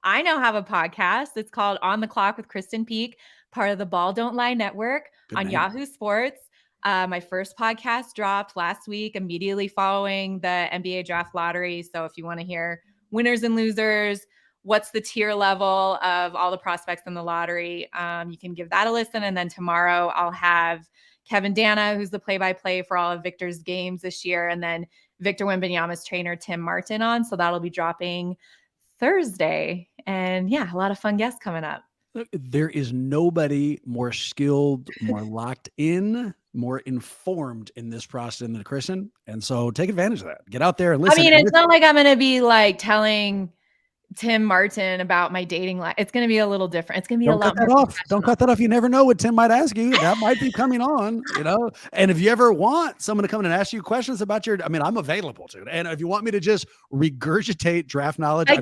I now have a podcast. It's called On the Clock with Krysten Peak, part of the Ball Don't Lie Network on Yahoo Sports. My first podcast dropped last week, immediately following the NBA draft lottery. So if you want to hear winners and losers, what's the tier level of all the prospects in the lottery, you can give that a listen. And then tomorrow I'll have Kevin Dana, who's the play-by-play for all of Victor's games this year, and then Victor Wembanyama's trainer, Tim Martin, on. So that'll be dropping Thursday. And yeah, a lot of fun guests coming up. Look, there is nobody more skilled, more locked in, more informed in this process than Krysten. And so take advantage of that. Get out there and listen. I mean, it's not like I'm going to be like telling Tim Martin about my dating life. It's going to be a little different. It's going to be a lot more. Don't cut that off. You never know what Tim might ask you. That might be coming on, you know. And if you ever want someone to come in and ask you questions about your, I mean, I'm available to it. And if you want me to just regurgitate draft knowledge, I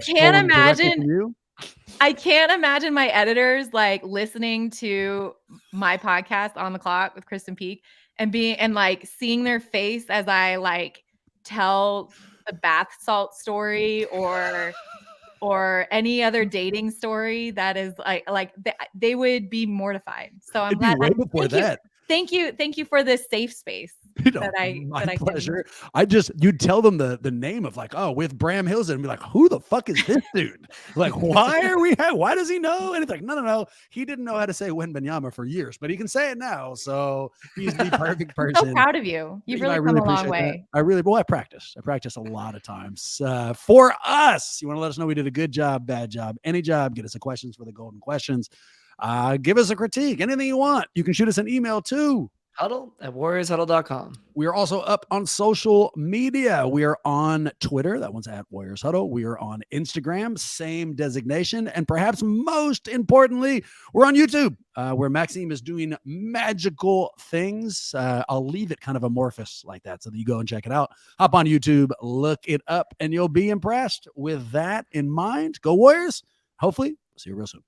can't imagine my editors like listening to my podcast On the Clock with Krysten Peak and like seeing their face as I like tell the bath salt story or any other dating story that is like they would be mortified. So I'm glad. Way before that. Thank you for this safe space. My pleasure. You'd tell them the name of like, oh, with Bram Hills and be like, who the fuck is this dude? Like, why does he know? And it's like, no. He didn't know how to say Wembanyama for years, but he can say it now. So he's the perfect person. I'm so proud of you. You've really come a long way. I practice a lot of times for us. You want to let us know we did a good job, bad job, any job, get us the questions for the golden questions. Give us a critique, anything you want. You can shoot us an email too. Huddle@warriorshuddle.com. We are also up on social media. We are on Twitter. That one's at Warriors Huddle. We are on Instagram, same designation. And perhaps most importantly, we're on YouTube, where Maxime is doing magical things. I'll leave it kind of amorphous like that so that you go and check it out. Hop on YouTube, look it up, and you'll be impressed. With that in mind, go Warriors. Hopefully, see you real soon.